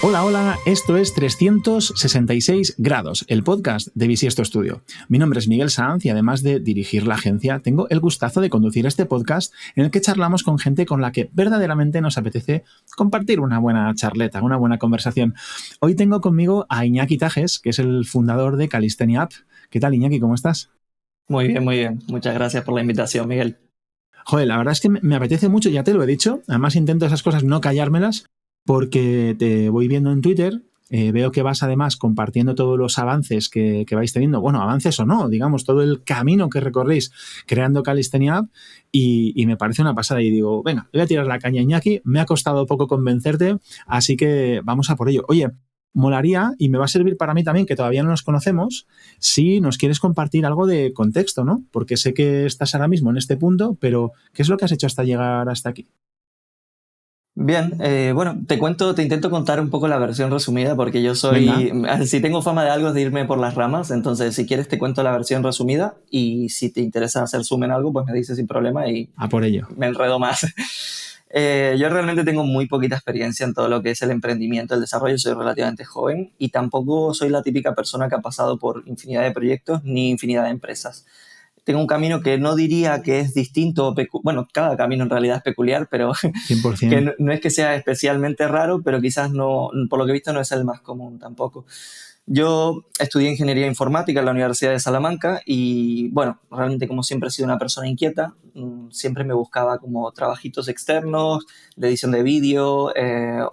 Hola, hola, esto es 366 grados, el podcast de Bisiesto Studio. Mi nombre es Miguel Sanz y además de dirigir la agencia, tengo el gustazo de conducir este podcast en el que charlamos con gente con la que verdaderamente nos apetece compartir una buena charleta, una buena conversación. Hoy tengo conmigo a Iñaki Tajes, que es el fundador de Calistenia App. ¿Qué tal, Iñaki? ¿Cómo estás? Muy bien, muy bien. Muchas gracias por la invitación, Miguel. Joder, la verdad es que me apetece mucho, ya te lo he dicho. Además intento esas cosas no callármelas porque te voy viendo en Twitter. Veo que vas además compartiendo todos los avances que vais teniendo. Bueno, avances o no, digamos, todo el camino que recorréis creando Calistenia App y me parece una pasada. Y digo, venga, voy a tirar la caña, Iñaki. Me ha costado poco convencerte, así que vamos a por ello. Oye, molaría, y me va a servir para mí también, que todavía no nos conocemos, si nos quieres compartir algo de contexto, ¿no? Porque sé que estás ahora mismo en este punto, pero ¿qué es lo que has hecho hasta llegar hasta aquí? Bien, bueno, te intento contar un poco la versión resumida porque yo Venga. si tengo fama de algo es de irme por las ramas, entonces si quieres te cuento la versión resumida y si te interesa hacer zoom en algo, pues me dices sin problema y A por ello. me enredo más. Yo realmente tengo muy poquita experiencia en todo lo que es el emprendimiento, el desarrollo, soy relativamente joven y tampoco soy la típica persona que ha pasado por infinidad de proyectos ni infinidad de empresas. Tengo un camino que no diría que es distinto, bueno, cada camino en realidad es peculiar, pero 100%. que no es que sea especialmente raro, pero quizás no, por lo que he visto no es el más común tampoco. Yo estudié ingeniería informática en la Universidad de Salamanca y, bueno, realmente como siempre he sido una persona inquieta, siempre me buscaba como trabajitos externos, de edición de vídeo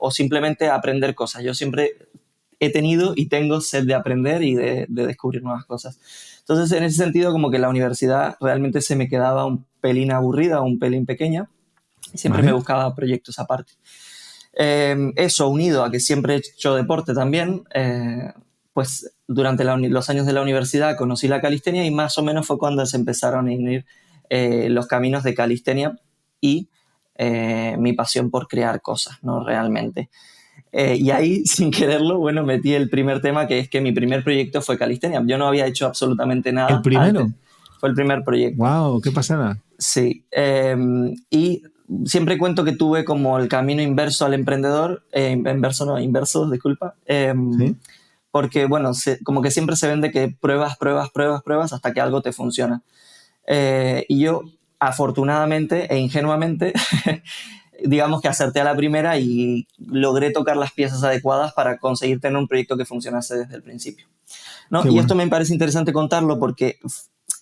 o simplemente aprender cosas. Yo siempre he tenido y tengo sed de aprender y de descubrir nuevas cosas. Entonces, en ese sentido, como que la universidad realmente se me quedaba un pelín aburrida, un pelín pequeña, y siempre me buscaba proyectos aparte. Eso unido a que siempre he hecho deporte también, pues durante los años de la universidad conocí la calistenia y más o menos fue cuando se empezaron a unir los caminos de calistenia y mi pasión por crear cosas, ¿no? Realmente. Y ahí, sin quererlo, bueno, metí el primer tema, que es que mi primer proyecto fue calistenia. Yo no había hecho absolutamente ¿El nada primero? antes. Fue el primer proyecto. ¡Wow! ¡Qué pasada! Sí. Y siempre cuento que tuve como el camino inverso al emprendedor. Inverso, disculpa. ¿Sí? Porque, bueno, como que siempre se vende que pruebas hasta que algo te funciona. Y yo, afortunadamente e ingenuamente, digamos que acerté a la primera y logré tocar las piezas adecuadas para conseguir tener un proyecto que funcionase desde el principio, ¿no? Qué Y bueno. esto me parece interesante contarlo porque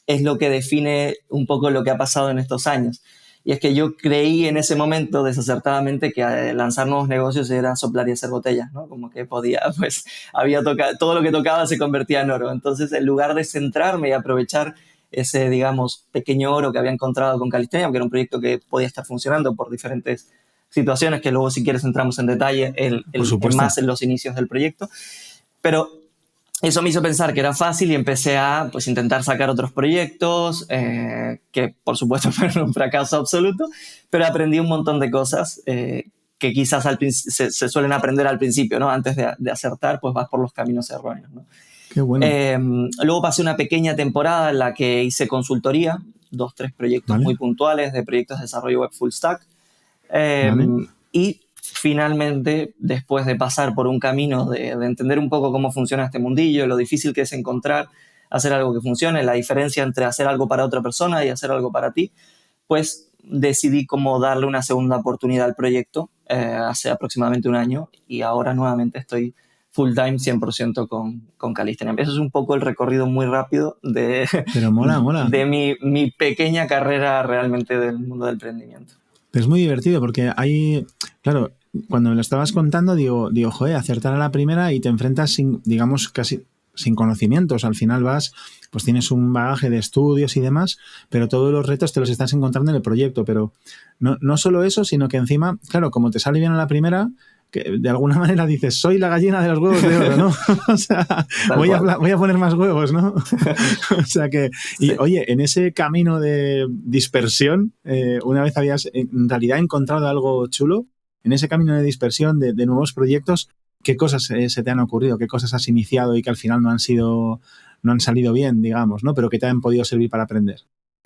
es lo que define un poco lo que ha pasado en estos años. Y es que yo creí en ese momento desacertadamente que lanzar nuevos negocios era soplar y hacer botellas, ¿no? Como que podía, pues, todo lo que tocaba se convertía en oro. Entonces, en lugar de centrarme y aprovechar ese, digamos, pequeño oro que había encontrado con Calistenia, que era un proyecto que podía estar funcionando por diferentes situaciones, que luego si quieres entramos en detalle Por supuesto. más en los inicios del proyecto. Pero eso me hizo pensar que era fácil y empecé a pues, intentar sacar otros proyectos, que por supuesto fueron un fracaso absoluto, pero aprendí un montón de cosas que quizás se suelen aprender al principio, ¿no? Antes de acertar, pues vas por los caminos erróneos, ¿no? Qué bueno. Luego pasé una pequeña temporada en la que hice consultoría, 2-3 proyectos ¿Vale? muy puntuales de proyectos de desarrollo web full stack. ¿Vale? Y finalmente, después de pasar por un camino de entender un poco cómo funciona este mundillo, lo difícil que es encontrar hacer algo que funcione, la diferencia entre hacer algo para otra persona y hacer algo para ti, pues decidí como darle una segunda oportunidad al proyecto hace aproximadamente un año y ahora nuevamente estoy full time 100% con Calistenia. Eso es un poco el recorrido muy rápido Pero mola. de mi pequeña carrera realmente del mundo del emprendimiento. Pero es muy divertido porque hay, claro, cuando me lo estabas contando, digo, joder, acertar a la primera y te enfrentas sin, digamos, casi sin conocimientos. Al final pues tienes un bagaje de estudios y demás, pero todos los retos te los estás encontrando en el proyecto. Pero no solo eso, sino que encima, claro, como te sale bien a la primera, que de alguna manera dices, soy la gallina de los huevos de oro, ¿no? O sea, voy a poner más huevos, ¿no? O sea que, y Sí. oye, en ese camino de dispersión, una vez habías en realidad encontrado algo chulo, en ese camino de dispersión de nuevos proyectos, ¿qué cosas se te han ocurrido? ¿Qué cosas has iniciado y que al final no han salido bien, digamos, ¿no? Pero que te han podido servir para aprender?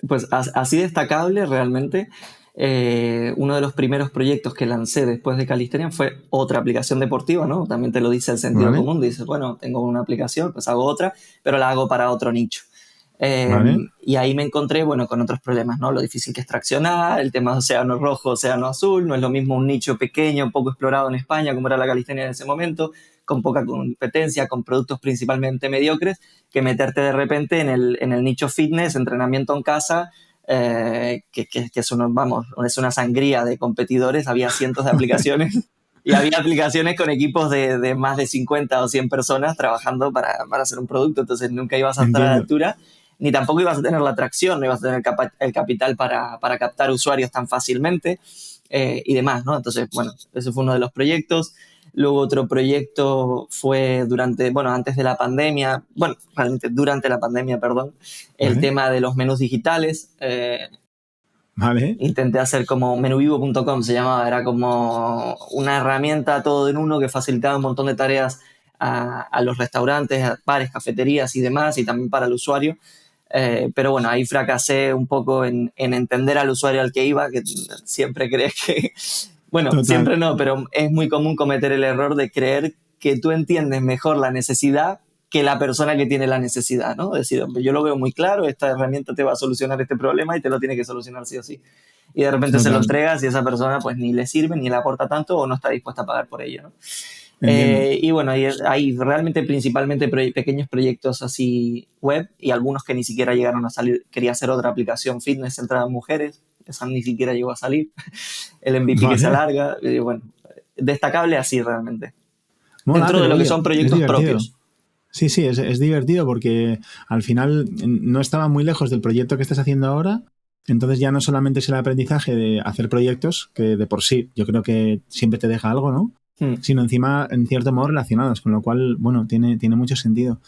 Pues así destacable realmente. uno de los primeros proyectos que lancé después de Calistenia fue otra aplicación deportiva, ¿no? También te lo dice el sentido ¿Vale? común, dices, bueno, tengo una aplicación, pues hago otra, pero la hago para otro nicho. ¿Vale? Y ahí me encontré, bueno, con otros problemas, ¿no? Lo difícil que es traccionar, el tema de océano rojo, océano azul, no es lo mismo un nicho pequeño, poco explorado en España, como era la calistenia en ese momento, con poca competencia, con productos principalmente mediocres, que meterte de repente en el nicho fitness, entrenamiento en casa, que es, vamos, es una sangría de competidores, había cientos de aplicaciones. Y había aplicaciones con equipos de más de 50 o 100 personas trabajando para hacer un producto, entonces nunca ibas a estar a la Entiendo. altura ni tampoco ibas a tener la atracción, no ibas a tener el capital para captar usuarios tan fácilmente y demás, ¿no? Entonces, bueno, ese fue uno de los proyectos. Luego otro proyecto fue antes de la pandemia, bueno, realmente durante la pandemia, perdón, el ¿Vale? tema de los menús digitales. ¿Vale? Intenté hacer como menuvivo.com, se llamaba, era como una herramienta todo en uno que facilitaba un montón de tareas a los restaurantes, a bares, cafeterías y demás, y también para el usuario. Pero bueno, ahí fracasé un poco en entender al usuario al que iba, que siempre crees que, bueno, Total. siempre no, pero es muy común cometer el error de creer que tú entiendes mejor la necesidad que la persona que tiene la necesidad, ¿no? Es decir, hombre, yo lo veo muy claro, esta herramienta te va a solucionar este problema y te lo tiene que solucionar sí o sí. Y de repente se lo Total. entregas y esa persona pues ni le sirve, ni le aporta tanto o no está dispuesta a pagar por ello, ¿no? Entiendo. Y bueno, hay realmente principalmente pequeños proyectos así web y algunos que ni siquiera llegaron a salir. Quería hacer otra aplicación fitness centrada en mujeres, esa ni siquiera llegó a salir. El MVP que se Vale. alarga, bueno, destacable así realmente. Mola, Dentro de pero lo que oye, son es proyectos divertido. propios. Sí, sí, es divertido porque al final no estaba muy lejos del proyecto que estás haciendo ahora. Entonces ya no solamente es el aprendizaje de hacer proyectos, que de por sí yo creo que siempre te deja algo, ¿no? Hmm. Sino encima, en cierto modo, relacionados, con lo cual, bueno, tiene mucho sentido.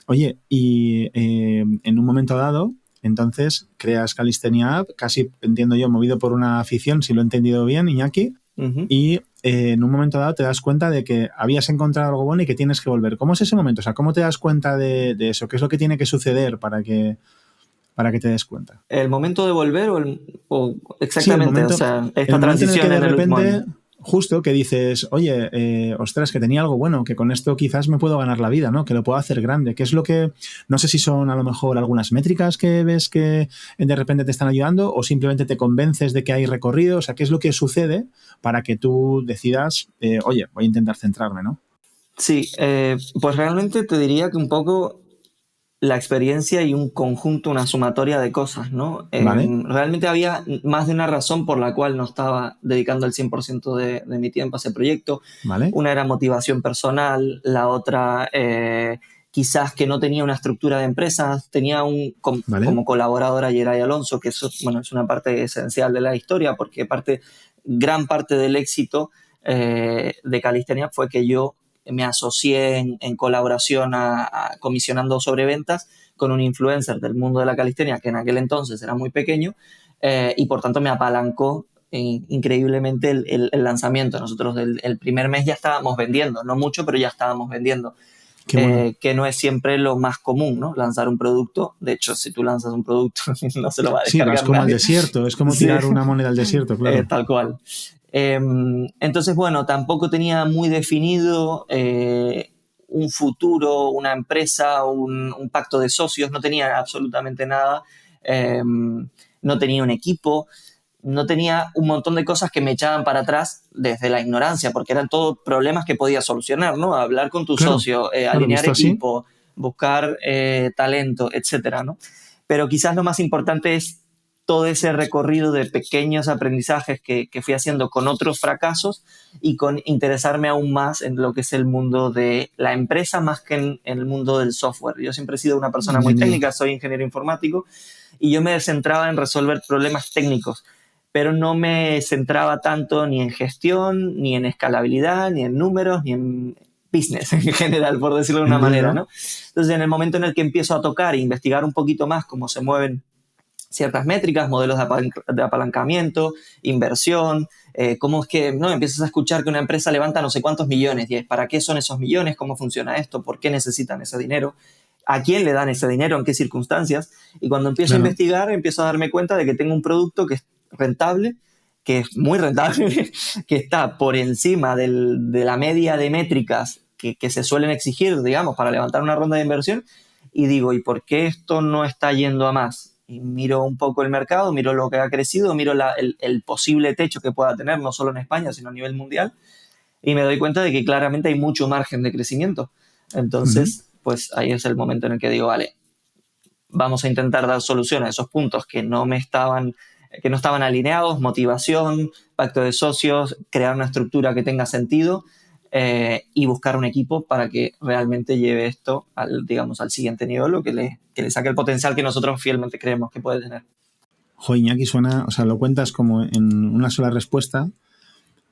Oye, y en un momento dado, entonces creas Calistenia App, casi entiendo yo, movido por una afición, si lo he entendido bien, Iñaki, Uh-huh. y en un momento dado te das cuenta de que habías encontrado algo bueno y que tienes que volver. ¿Cómo es ese momento? O sea, ¿cómo te das cuenta de eso? ¿Qué es lo que tiene que suceder para que te des cuenta? ¿El momento de volver o Sí, exactamente? O sea, esta el momento en el que transición de en el último repente, año. justo que dices, oye, ostras, que tenía algo bueno, que con esto quizás me puedo ganar la vida, ¿no? Que lo puedo hacer grande. ¿Qué es lo que, no sé si son a lo mejor algunas métricas que ves que de repente te están ayudando o simplemente te convences de que hay recorrido? O sea, ¿qué es lo que sucede para que tú decidas, oye, voy a intentar centrarme, ¿no? Sí, pues realmente te diría que un poco la experiencia y un conjunto, una sumatoria de cosas, ¿no? ¿Vale? Realmente había más de una razón por la cual no estaba dedicando el 100% de mi tiempo a ese proyecto. ¿Vale? Una era motivación personal, la otra quizás que no tenía una estructura de empresas, tenía ¿Vale? como colaborador a Yeray Alonso, que eso, bueno, es una parte esencial de la historia, porque gran parte del éxito de Calistenia fue que yo me asocié en colaboración comisionando sobre ventas con un influencer del mundo de la calistenia que en aquel entonces era muy pequeño y por tanto me apalancó increíblemente el lanzamiento. Nosotros el primer mes ya estábamos vendiendo, no mucho, pero ya estábamos vendiendo. Qué bueno. Que no es siempre lo más común, ¿no? Lanzar un producto. De hecho, si tú lanzas un producto, no se lo va a Sí, vas descargar como al nadie. desierto, es como Sí, tirar una moneda al desierto, claro. tal cual. Entonces, bueno, tampoco tenía muy definido un futuro, una empresa, un pacto de socios, no tenía absolutamente nada, no tenía un equipo, no tenía un montón de cosas que me echaban para atrás desde la ignorancia, porque eran todos problemas que podía solucionar, ¿no? Hablar con tu Claro, socio, claro, alinear visto así. equipo, buscar talento, etcétera, ¿no? Pero quizás lo más importante es todo ese recorrido de pequeños aprendizajes que fui haciendo con otros fracasos y con interesarme aún más en lo que es el mundo de la empresa más que en el mundo del software. Yo siempre he sido una persona muy Entendido. técnica, soy ingeniero informático y yo me centraba en resolver problemas técnicos, pero no me centraba tanto ni en gestión, ni en escalabilidad, ni en números, ni en business en general, por decirlo de una manera, Entiendo. ¿no? Entonces, en el momento en el que empiezo a tocar e investigar un poquito más cómo se mueven ciertas métricas, modelos de apalancamiento, inversión, cómo es que no empiezas a escuchar que una empresa levanta no sé cuántos millones y es para qué son esos millones, cómo funciona esto, por qué necesitan ese dinero, a quién le dan ese dinero, en qué circunstancias. Y cuando empiezo a Claro. investigar, empiezo a darme cuenta de que tengo un producto que es rentable, que es muy rentable, que está por encima de la media de métricas que se suelen exigir, digamos, para levantar una ronda de inversión, y digo, ¿y por qué esto no está yendo a más? Y miro un poco el mercado, miro lo que ha crecido, miro el posible techo que pueda tener, no solo en España, sino a nivel mundial, y me doy cuenta de que claramente hay mucho margen de crecimiento. Entonces, pues ahí es el momento en el que digo, vale, vamos a intentar dar solución a esos puntos que no estaban alineados, motivación, pacto de socios, crear una estructura que tenga sentido, y buscar un equipo para que realmente lleve esto al siguiente nivel, o que le saque el potencial que nosotros fielmente creemos que puede tener. Joder, Iñaki, suena, o sea, lo cuentas como en una sola respuesta,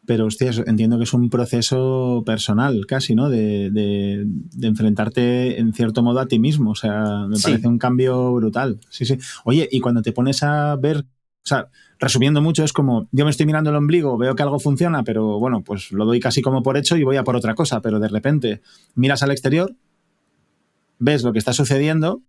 pero hostias, entiendo que es un proceso personal casi, ¿no? De enfrentarte en cierto modo a ti mismo. O sea, me parece un cambio brutal. Sí, sí. Oye, y cuando te pones a ver, o sea, resumiendo mucho, es como, yo me estoy mirando el ombligo, veo que algo funciona, pero bueno, pues lo doy casi como por hecho y voy a por otra cosa, pero de repente miras al exterior, ves lo que está sucediendo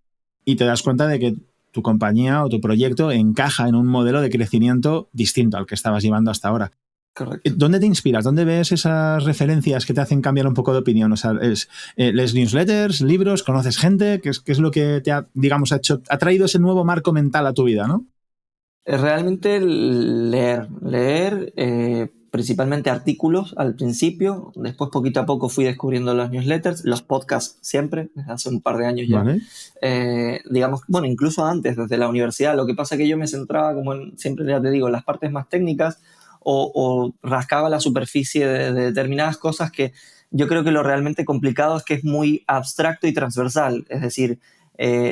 y te das cuenta de que tu compañía o tu proyecto encaja en un modelo de crecimiento distinto al que estabas llevando hasta ahora. Correcto. ¿Dónde te inspiras? ¿Dónde ves esas referencias que te hacen cambiar un poco de opinión? O sea, ¿lees newsletters, libros, conoces gente? ¿Qué es lo que te ha, digamos, ha traído ese nuevo marco mental a tu vida, no? Realmente leer, principalmente artículos al principio, después poquito a poco fui descubriendo los newsletters, los podcasts siempre, desde hace un par de años ya. Vale. Digamos, bueno, incluso antes, desde la universidad, lo que pasa es que yo me centraba, como siempre ya te digo, en las partes más técnicas, o rascaba la superficie de determinadas cosas, que yo creo que lo realmente complicado es que es muy abstracto y transversal, es decir,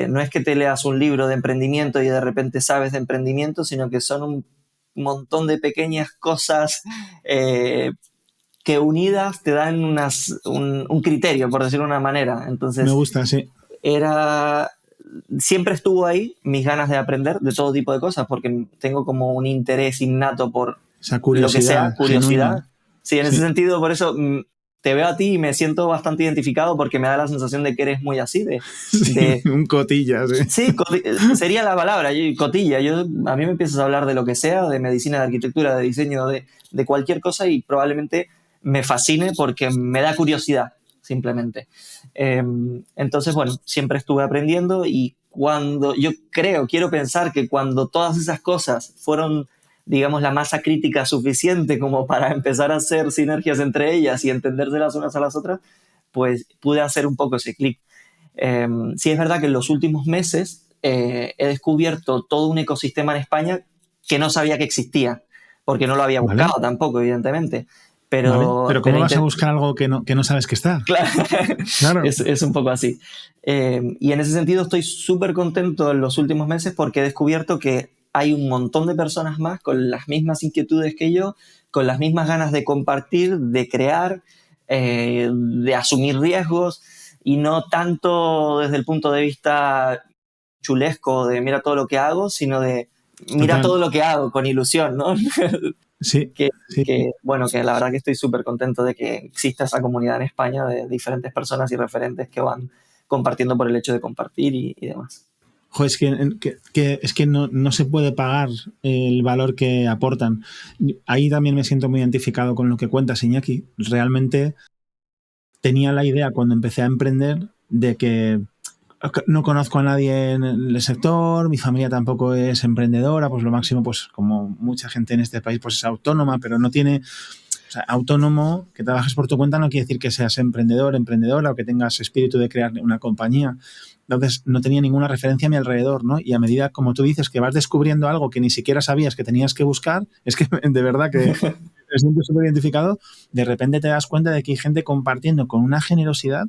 no es que te leas un libro de emprendimiento y de repente sabes de emprendimiento, sino que son un montón de pequeñas cosas que unidas te dan un criterio, por decirlo de una manera. Entonces, me gusta, sí. Siempre estuvo ahí mis ganas de aprender de todo tipo de cosas, porque tengo como un interés innato por esa curiosidad, lo que sea, curiosidad. Genuina. Sí, en ese sentido, por eso te veo a ti y me siento bastante identificado, porque me da la sensación de que eres muy así, un cotilla, sí. Sí, sería la palabra, cotilla. A mí me empiezas a hablar de lo que sea, de medicina, de arquitectura, de diseño, de cualquier cosa, y probablemente me fascine porque me da curiosidad, simplemente. Entonces, bueno, siempre estuve aprendiendo, y quiero pensar que cuando todas esas cosas fueron, digamos, la masa crítica suficiente como para empezar a hacer sinergias entre ellas y entenderse las unas a las otras, pues pude hacer un poco ese clic. Sí, es verdad que en los últimos meses he descubierto todo un ecosistema en España que no sabía que existía, porque no lo había buscado tampoco, evidentemente. Pero ¿cómo vas a buscar algo que no sabes que está? Claro. Es un poco así. Y en ese sentido estoy súper contento en los últimos meses, porque he descubierto que hay un montón de personas más con las mismas inquietudes que yo, con las mismas ganas de compartir, de crear, de asumir riesgos, y no tanto desde el punto de vista chulesco de mira todo lo que hago, sino de mira todo lo que hago con ilusión, ¿no? Sí, Bueno, que la verdad que estoy súper contento de que exista esa comunidad en España de diferentes personas y referentes que van compartiendo por el hecho de compartir y demás. Joder, es que no se puede pagar el valor que aportan. Ahí también me siento muy identificado con lo que cuentas, Iñaki. Realmente tenía la idea, cuando empecé a emprender, de que no conozco a nadie en el sector, mi familia tampoco es emprendedora, pues lo máximo, pues como mucha gente en este país, pues es autónoma, pero no tiene... O sea, autónomo, que trabajes por tu cuenta, no quiere decir que seas emprendedor, emprendedora, o que tengas espíritu de crear una compañía. Entonces, no tenía ninguna referencia a mi alrededor, ¿no? Y a medida, como tú dices, que vas descubriendo algo que ni siquiera sabías que tenías que buscar, es que de verdad que me siento súper identificado, de repente te das cuenta de que hay gente compartiendo con una generosidad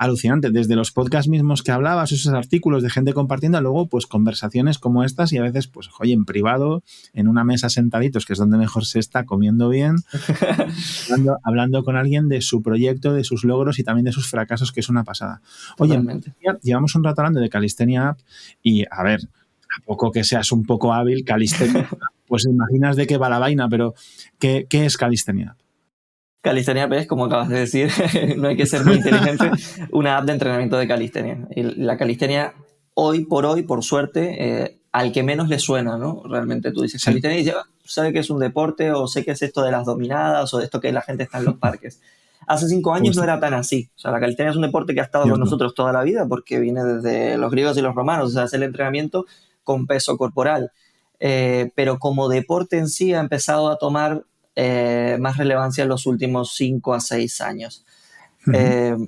alucinante, desde los podcasts mismos que hablabas, esos artículos de gente compartiendo, a luego pues conversaciones como estas, y a veces pues oye, en privado, en una mesa sentaditos, que es donde mejor se está, comiendo bien, hablando con alguien de su proyecto, de sus logros y también de sus fracasos, que es una pasada. Oye, totalmente. Llevamos un rato hablando de Calistenia App y a ver, a poco que seas un poco hábil, Calistenia, pues imaginas de qué va la vaina, pero ¿qué es Calistenia App? Calistenia App es, como acabas de decir, no hay que ser muy inteligente, una app de entrenamiento de calistenia. Y la calistenia, hoy, por suerte, al que menos le suena, ¿no? Realmente tú dices calistenia y dices, sé que es un deporte o sé que es esto de las dominadas o de esto que la gente está en los parques. Hace 5 años no era tan así. O sea, la calistenia es un deporte que ha estado con Cierto. nosotros toda la vida porque viene desde los griegos y los romanos. O sea, es el entrenamiento con peso corporal. Pero como deporte en sí ha empezado a tomar más relevancia en los últimos 5 a 6 años.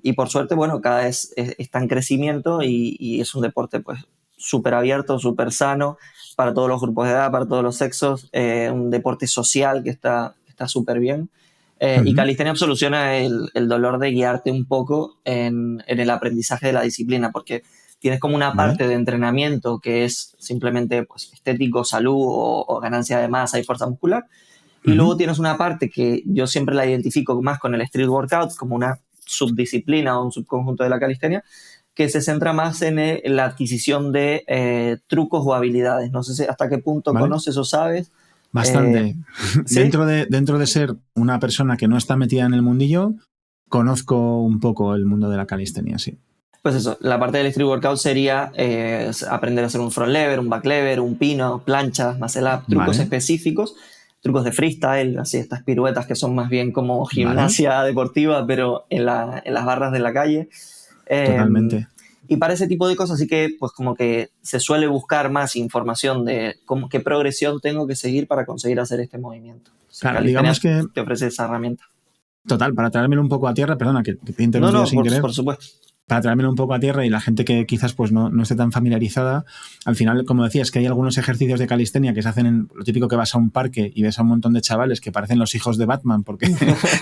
Y por suerte, bueno, cada vez está en crecimiento y es un deporte pues súper abierto, súper sano para todos los grupos de edad, para todos los sexos, un deporte social que está súper bien. Y calistenia soluciona el dolor de guiarte un poco en el aprendizaje de la disciplina, porque tienes como una parte de entrenamiento que es simplemente pues, estético, salud o ganancia de masa y fuerza muscular. Y luego tienes una parte que yo siempre la identifico más con el street workout, como una subdisciplina o un subconjunto de la calistenia, que se centra más en la adquisición de trucos o habilidades. No sé hasta qué punto conoces o sabes. Bastante. ¿Sí? Dentro de ser una persona que no está metida en el mundillo, conozco un poco el mundo de la calistenia, sí. Pues eso, la parte del street workout sería aprender a hacer un front lever, un back lever, un pino, planchas, muscle up, trucos específicos, trucos de freestyle, así estas piruetas que son más bien como gimnasia deportiva, pero en las barras de la calle. Totalmente. Y para ese tipo de cosas sí que pues como que se suele buscar más información de qué progresión tengo que seguir para conseguir hacer este movimiento. Claro, digamos que te ofrece esa herramienta. Total, para traérmelo un poco a tierra, perdona que te he interrumpido sin querer. Por supuesto. Para traérmelo un poco a tierra y la gente que quizás pues no esté tan familiarizada, al final, como decías, que hay algunos ejercicios de calistenia que se hacen en lo típico que vas a un parque y ves a un montón de chavales que parecen los hijos de Batman porque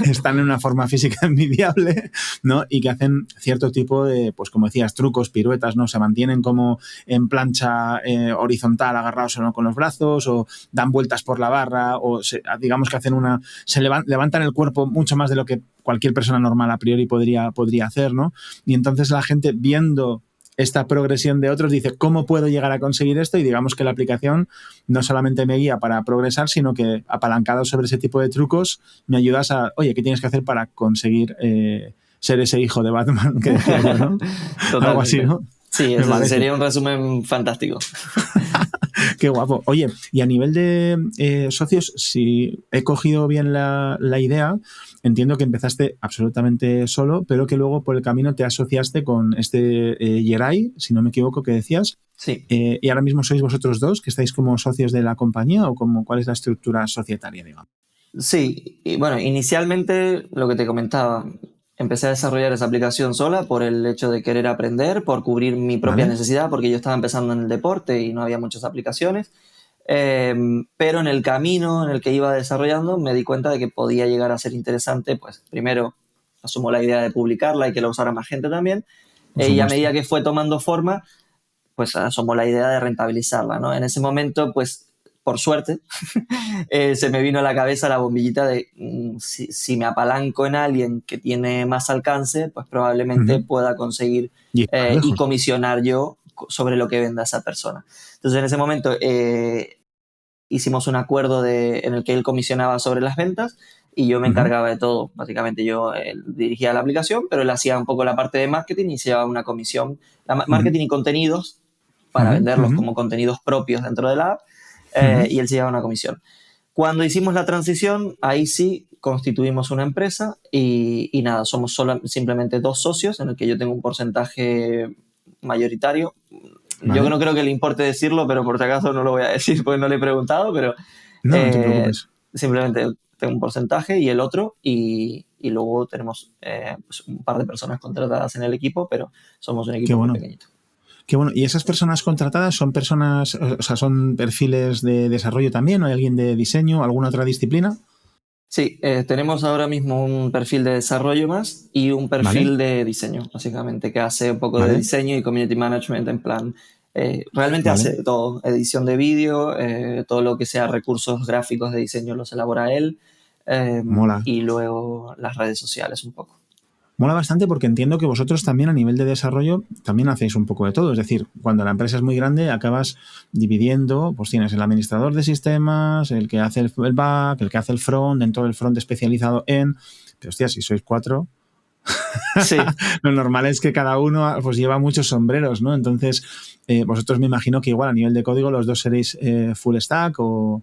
están en una forma física envidiable, ¿no? Y que hacen cierto tipo de, pues como decías, trucos, piruetas, ¿no? Se mantienen como en plancha horizontal, agarrados o no con los brazos, o dan vueltas por la barra, o digamos que hacen levantan el cuerpo mucho más de lo que cualquier persona normal a priori podría hacer, ¿no? Y entonces la gente viendo esta progresión de otros dice, ¿cómo puedo llegar a conseguir esto? Y digamos que la aplicación no solamente me guía para progresar, sino que apalancado sobre ese tipo de trucos me ayudas a, oye, ¿qué tienes que hacer para conseguir ser ese hijo de Batman que decía yo, ¿no? Algo así, ¿no? Sí, eso sería un resumen fantástico. Qué guapo. Oye, y a nivel de socios, si he cogido bien la idea, entiendo que empezaste absolutamente solo, pero que luego por el camino te asociaste con este Yeray, si no me equivoco, que decías. Sí. ¿Y ahora mismo sois vosotros dos que estáis como socios de la compañía o cuál es la estructura societaria, digamos? Sí, y bueno, inicialmente lo que te comentaba, empecé a desarrollar esa aplicación sola por el hecho de querer aprender, por cubrir mi propia necesidad, porque yo estaba empezando en el deporte y no había muchas aplicaciones. Pero en el camino en el que iba desarrollando me di cuenta de que podía llegar a ser interesante, pues primero asumo la idea de publicarla y que la usara más gente también, y a medida que fue tomando forma, pues asomó la idea de rentabilizarla, ¿no? En ese momento, pues por suerte, se me vino a la cabeza la bombillita de si me apalanco en alguien que tiene más alcance, pues probablemente pueda conseguir y comisionar yo sobre lo que venda esa persona. Entonces en ese momento hicimos un acuerdo en el que él comisionaba sobre las ventas y yo me encargaba de todo. Básicamente yo dirigía la aplicación, pero él hacía un poco la parte de marketing y se llevaba una comisión. Marketing y contenidos para venderlos como contenidos propios dentro de la app y él se llevaba una comisión. Cuando hicimos la transición, ahí sí constituimos una empresa y nada, somos simplemente dos socios en el que yo tengo un porcentaje mayoritario. Yo no creo que le importe decirlo, pero por si acaso no lo voy a decir porque no le he preguntado, pero no te preocupes. Simplemente tengo un porcentaje y el otro y luego tenemos pues un par de personas contratadas en el equipo, pero somos un equipo muy pequeñito. Qué bueno. ¿Y esas personas contratadas son personas, o sea, son perfiles de desarrollo también? ¿O hay alguien de diseño, alguna otra disciplina? Sí, tenemos ahora mismo un perfil de desarrollo más y un perfil de diseño, básicamente, que hace un poco de diseño y community management en plan. Realmente hace todo, edición de vídeo, todo lo que sea recursos gráficos de diseño los elabora él. Mola. Y luego las redes sociales un poco. Mola bastante porque entiendo que vosotros también a nivel de desarrollo también hacéis un poco de todo. Es decir, cuando la empresa es muy grande acabas dividiendo, pues tienes el administrador de sistemas, el que hace el back, el que hace el front, dentro del front especializado en... Pero hostia, si sois 4... Sí. Lo normal es que cada uno pues lleva muchos sombreros, ¿no? Entonces, vosotros me imagino que igual a nivel de código los dos seréis full stack o...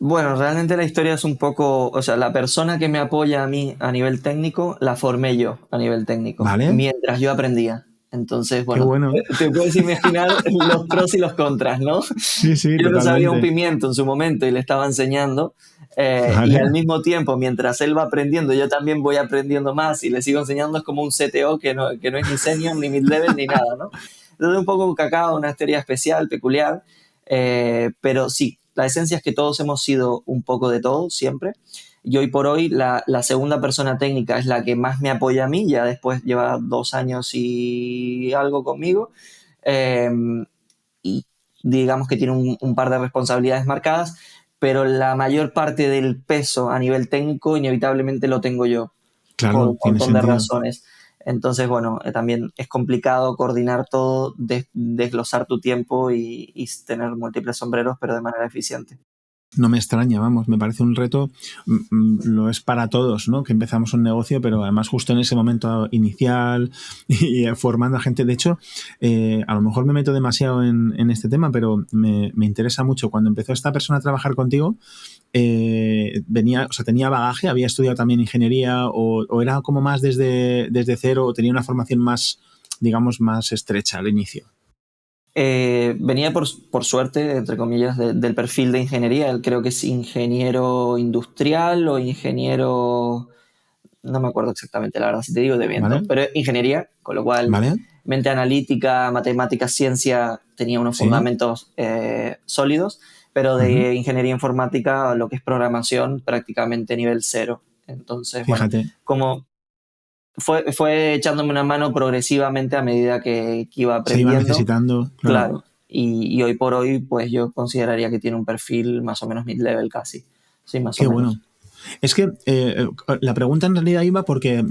Bueno, realmente la historia es un poco, o sea, la persona que me apoya a mí a nivel técnico, la formé yo a nivel técnico, ¿Vale? mientras yo aprendía. Entonces, Qué bueno, bueno. te puedes imaginar los pros y los contras, ¿no? Sí, sí, Yo no sabía un totalmente. pimiento en su momento y le estaba enseñando, y ¿Vale? al mismo tiempo, mientras él va aprendiendo, yo también voy aprendiendo más y le sigo enseñando, es como un CTO que no es ni senior, ni mid-level, ni nada, ¿no? Entonces, un poco un cacao, una teoría especial, peculiar, pero sí, la esencia es que todos hemos sido un poco de todo, siempre. Y hoy por hoy la segunda persona técnica es la que más me apoya a mí, ya después lleva 2 años y algo conmigo. Eh, y digamos que tiene un par de responsabilidades marcadas, pero la mayor parte del peso a nivel técnico inevitablemente lo tengo yo, por Claro, un tiene montón de sentido. razones. Entonces, bueno, también es complicado coordinar todo, desglosar tu tiempo y tener múltiples sombreros, pero de manera eficiente. No me extraña, vamos, me parece un reto, lo es para todos, ¿no? Que empezamos un negocio, pero además justo en ese momento inicial y formando a gente. De hecho, a lo mejor me meto demasiado en este tema, pero me interesa mucho. Cuando empezó esta persona a trabajar contigo, venía, o sea, tenía bagaje, había estudiado también ingeniería o era como más desde cero o tenía una formación más, digamos, más estrecha al inicio. Venía por suerte, entre comillas, del perfil de ingeniería. Él creo que es ingeniero industrial o ingeniero, no me acuerdo exactamente, la verdad, si te digo de viento, ¿Vale? pero es ingeniería, con lo cual ¿Vale? mente analítica, matemática, ciencia, tenía unos Sí. fundamentos sólidos, pero Ujú. de ingeniería informática, lo que es programación, prácticamente nivel cero. Entonces, bueno, Fíjate, como fue echándome una mano progresivamente a medida que iba se iba aprendiendo, necesitando, claro. claro. Y hoy por hoy, pues yo consideraría que tiene un perfil más o menos mid-level casi. Sí, más o Qué menos. bueno. Es que la pregunta en realidad iba porque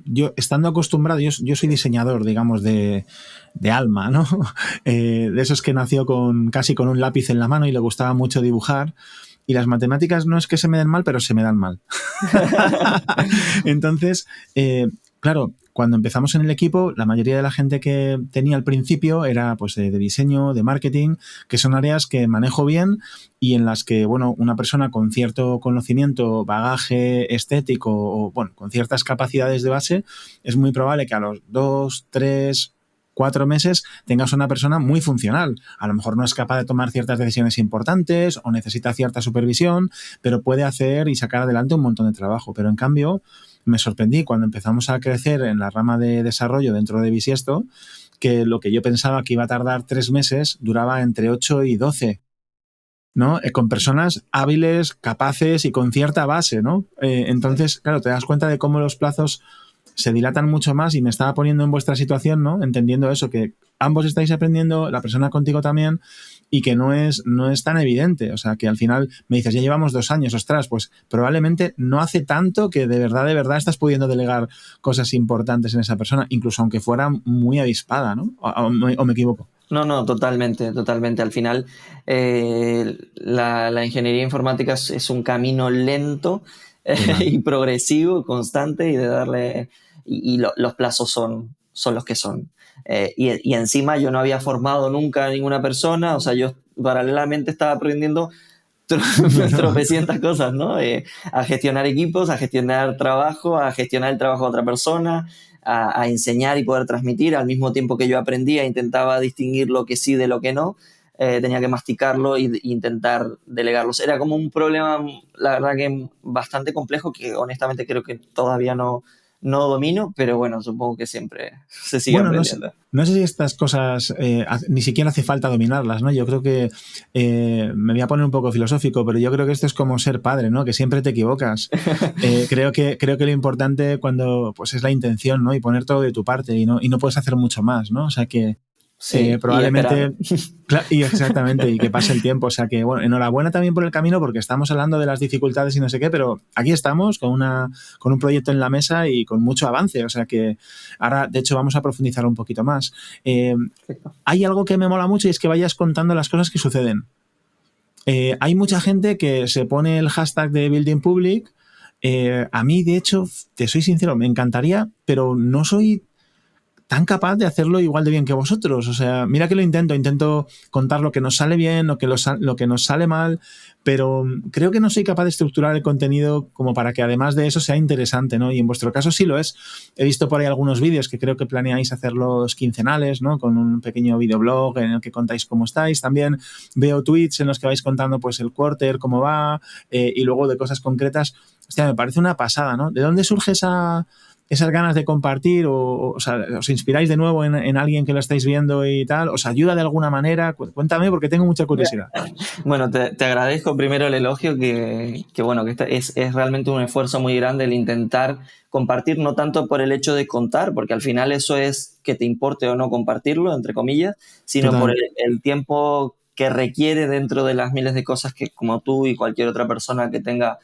yo, estando acostumbrado, yo soy diseñador, digamos, de alma, ¿no? De esos que nació casi con un lápiz en la mano y le gustaba mucho dibujar. Y las matemáticas no es que se me den mal, pero se me dan mal. Entonces, claro, cuando empezamos en el equipo, la mayoría de la gente que tenía al principio era pues de diseño, de marketing, que son áreas que manejo bien y en las que, bueno, una persona con cierto conocimiento, bagaje estético o, bueno, con ciertas capacidades de base, es muy probable que a los 2, 3, 4 meses tengas una persona muy funcional. A lo mejor no es capaz de tomar ciertas decisiones importantes o necesita cierta supervisión, pero puede hacer y sacar adelante un montón de trabajo. Pero en cambio, me sorprendí cuando empezamos a crecer en la rama de desarrollo dentro de Bisiesto, que lo que yo pensaba que iba a tardar 3 meses duraba entre 8 y 12. ¿No? Con personas hábiles, capaces y con cierta base, ¿no? Entonces, claro, te das cuenta de cómo los plazos se dilatan mucho más y me estaba poniendo en vuestra situación, ¿no? Entendiendo eso, que ambos estáis aprendiendo, la persona contigo también, y que no es tan evidente. O sea, que al final me dices, ya llevamos 2 años, ostras, pues probablemente no hace tanto que de verdad estás pudiendo delegar cosas importantes en esa persona, incluso aunque fuera muy avispada, ¿no? O me equivoco. No, no, totalmente, totalmente. Al final, la ingeniería informática es un camino lento Total. y progresivo, constante, y de darle. Los plazos son los que son. Y encima yo no había formado nunca a ninguna persona, o sea, yo paralelamente estaba aprendiendo Bueno, tropecientas cosas, ¿no? A gestionar equipos, a gestionar trabajo, a gestionar el trabajo de otra persona, a enseñar y poder transmitir, al mismo tiempo que yo aprendía, intentaba distinguir lo que sí de lo que no, tenía que masticarlo e intentar delegarlos. Era como un problema, la verdad que bastante complejo, que honestamente creo que todavía no domino, pero bueno, supongo que siempre se sigue bueno, aprendiendo. no sé si estas cosas ni siquiera hace falta dominarlas, ¿no? Yo creo que me voy a poner un poco filosófico, pero yo creo que esto es como ser padre, ¿no? Que siempre te equivocas. Creo que lo importante cuando pues es la intención, ¿no? Y poner todo de tu parte y no puedes hacer mucho más, ¿no? O sea que Sí, y esperar. probablemente, y exactamente, y que pase el tiempo. O sea que, bueno, enhorabuena también por el camino, porque estamos hablando de las dificultades y no sé qué, pero aquí estamos con un proyecto en la mesa y con mucho avance. O sea que ahora, de hecho, vamos a profundizar un poquito más. Perfecto. Hay algo que me mola mucho y es que vayas contando las cosas que suceden. Hay mucha gente que se pone el hashtag de Building Public. A mí, de hecho, te soy sincero, me encantaría, pero no soy tan capaz de hacerlo igual de bien que vosotros. O sea, mira que lo intento contar lo que nos sale bien, lo que nos sale mal, pero creo que no soy capaz de estructurar el contenido como para que además de eso sea interesante, ¿no? Y en vuestro caso sí lo es. He visto por ahí algunos vídeos que creo que planeáis hacerlos quincenales, ¿no? Con un pequeño videoblog en el que contáis cómo estáis. También veo tweets en los que vais contando pues el quarter, cómo va, y luego de cosas concretas. Hostia, me parece una pasada, ¿no? ¿De dónde surge esas ganas de compartir? O sea, ¿os inspiráis de nuevo en alguien que lo estáis viendo y tal? ¿Os ayuda de alguna manera? Cuéntame, porque tengo mucha curiosidad. Bueno, te agradezco primero el elogio, que bueno, que es realmente un esfuerzo muy grande el intentar compartir, no tanto por el hecho de contar, porque al final eso es que te importe o no compartirlo, entre comillas, sino Total. por el tiempo que requiere dentro de las miles de cosas que como tú y cualquier otra persona que tenga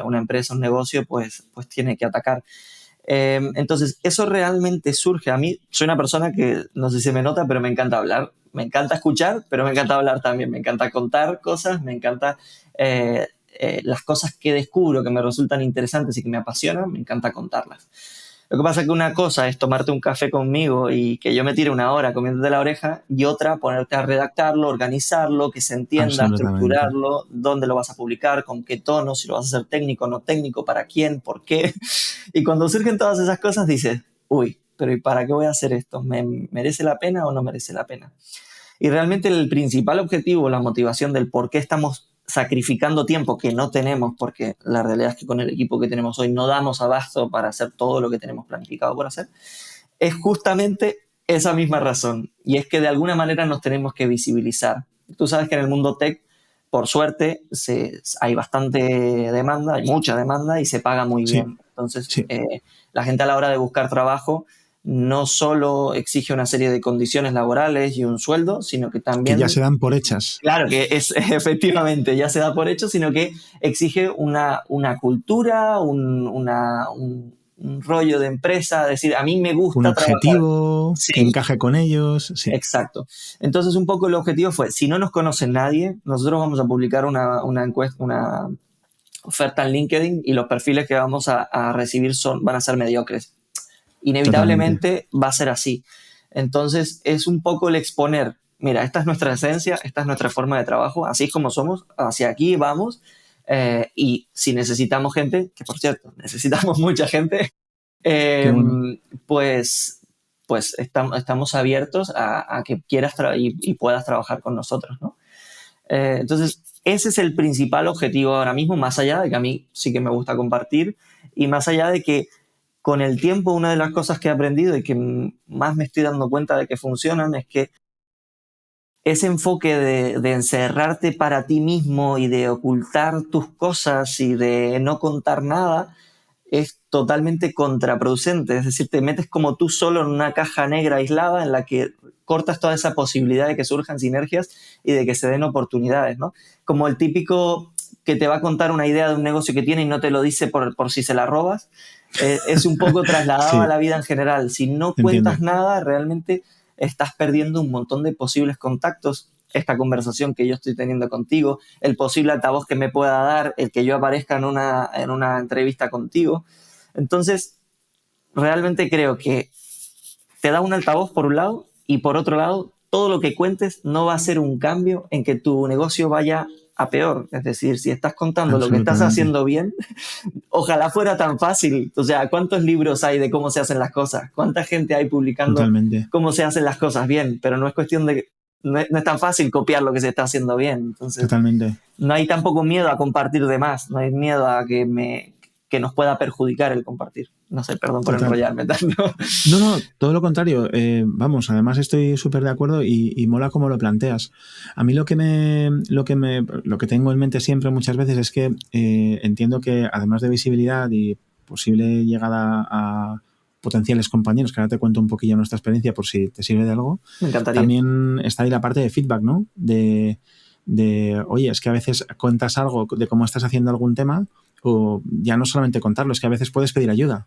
una empresa, un negocio, pues tiene que atacar. Entonces, eso realmente surge. A mí, soy una persona que, no sé si se me nota, pero me encanta hablar. Me encanta escuchar, pero me encanta hablar también. Me encanta contar cosas, me encanta las cosas que descubro que me resultan interesantes y que me apasionan, me encanta contarlas. Lo que pasa es que una cosa es tomarte un café conmigo y que yo me tire una hora comiéndote la oreja, y otra ponerte a redactarlo, organizarlo, que se entienda, Absolutamente. estructurarlo, dónde lo vas a publicar, con qué tono, si lo vas a hacer técnico, no técnico, para quién, por qué. Y cuando surgen todas esas cosas dices, uy, pero ¿y para qué voy a hacer esto? ¿Me merece la pena o no merece la pena? Y realmente el principal objetivo, la motivación del por qué estamos sacrificando tiempo que no tenemos, porque la realidad es que con el equipo que tenemos hoy no damos abasto para hacer todo lo que tenemos planificado por hacer, es justamente esa misma razón. Y es que de alguna manera nos tenemos que visibilizar. Tú sabes que en el mundo tech, por suerte, hay bastante demanda, hay mucha demanda y se paga muy Sí, bien. Entonces, sí. la gente a la hora de buscar trabajo no solo exige una serie de condiciones laborales y un sueldo, sino que Que ya también, se dan por hechas. claro que es efectivamente, ya se da por hecho, sino que exige una cultura, un rollo de empresa, decir, a mí me Un gusta trabajar. objetivo que Sí, encaje con ellos. Sí, exacto. Entonces, un poco el objetivo fue, si no nos conoce nadie, nosotros vamos a publicar una encuesta, una oferta en LinkedIn, y los perfiles que vamos a recibir van a ser mediocres. totalmente. Inevitablemente va a ser así. Entonces, es un poco el exponer, mira, esta es nuestra esencia, esta es nuestra forma de trabajo, así es como somos, hacia aquí vamos. Y si necesitamos gente, que por cierto, necesitamos mucha gente, Qué eh, bueno. pues, pues estamos abiertos a que quieras y puedas trabajar con nosotros, ¿no? Entonces, ese es el principal objetivo ahora mismo, más allá de que a mí sí que me gusta compartir, y más allá de que con el tiempo una de las cosas que he aprendido y que más me estoy dando cuenta de que funcionan es que ese enfoque de encerrarte para ti mismo y de ocultar tus cosas y de no contar nada es totalmente contraproducente. Es decir, te metes como tú solo en una caja negra aislada en la que cortas toda esa posibilidad de que surjan sinergias y de que se den oportunidades, ¿no? Como el típico que te va a contar una idea de un negocio que tiene y no te lo dice por si se la robas. Es un poco trasladado a Sí, la vida en general. Si no entiendo. cuentas nada, realmente estás perdiendo un montón de posibles contactos. Esta conversación que yo estoy teniendo contigo, el posible altavoz que me pueda dar, el que yo aparezca en una entrevista contigo. Entonces, realmente creo que te da un altavoz por un lado, y por otro lado, todo lo que cuentes no va a ser un cambio en que tu negocio vaya a peor. Es decir, si estás contando lo que estás Absolutamente. haciendo bien, ojalá fuera tan fácil. O sea, ¿cuántos libros hay de cómo se hacen las cosas? ¿Cuánta gente hay publicando Totalmente. cómo se hacen las cosas bien? Pero no es cuestión de... No es tan fácil copiar lo que se está haciendo bien. Entonces, Totalmente. no hay tampoco miedo a compartir de más. No hay miedo a que nos pueda perjudicar el compartir. No sé, perdón por Total. enrollarme tanto. No, no, todo lo contrario. Vamos, además estoy súper de acuerdo y mola cómo lo planteas. A mí lo que tengo en mente siempre muchas veces es que entiendo que además de visibilidad y posible llegada a potenciales compañeros, que ahora te cuento un poquillo nuestra experiencia por si te sirve de algo, Me encantaría. también está ahí la parte de feedback, ¿no? Oye, es que a veces cuentas algo de cómo estás haciendo algún tema, o ya no solamente contarlo, es que a veces puedes pedir ayuda.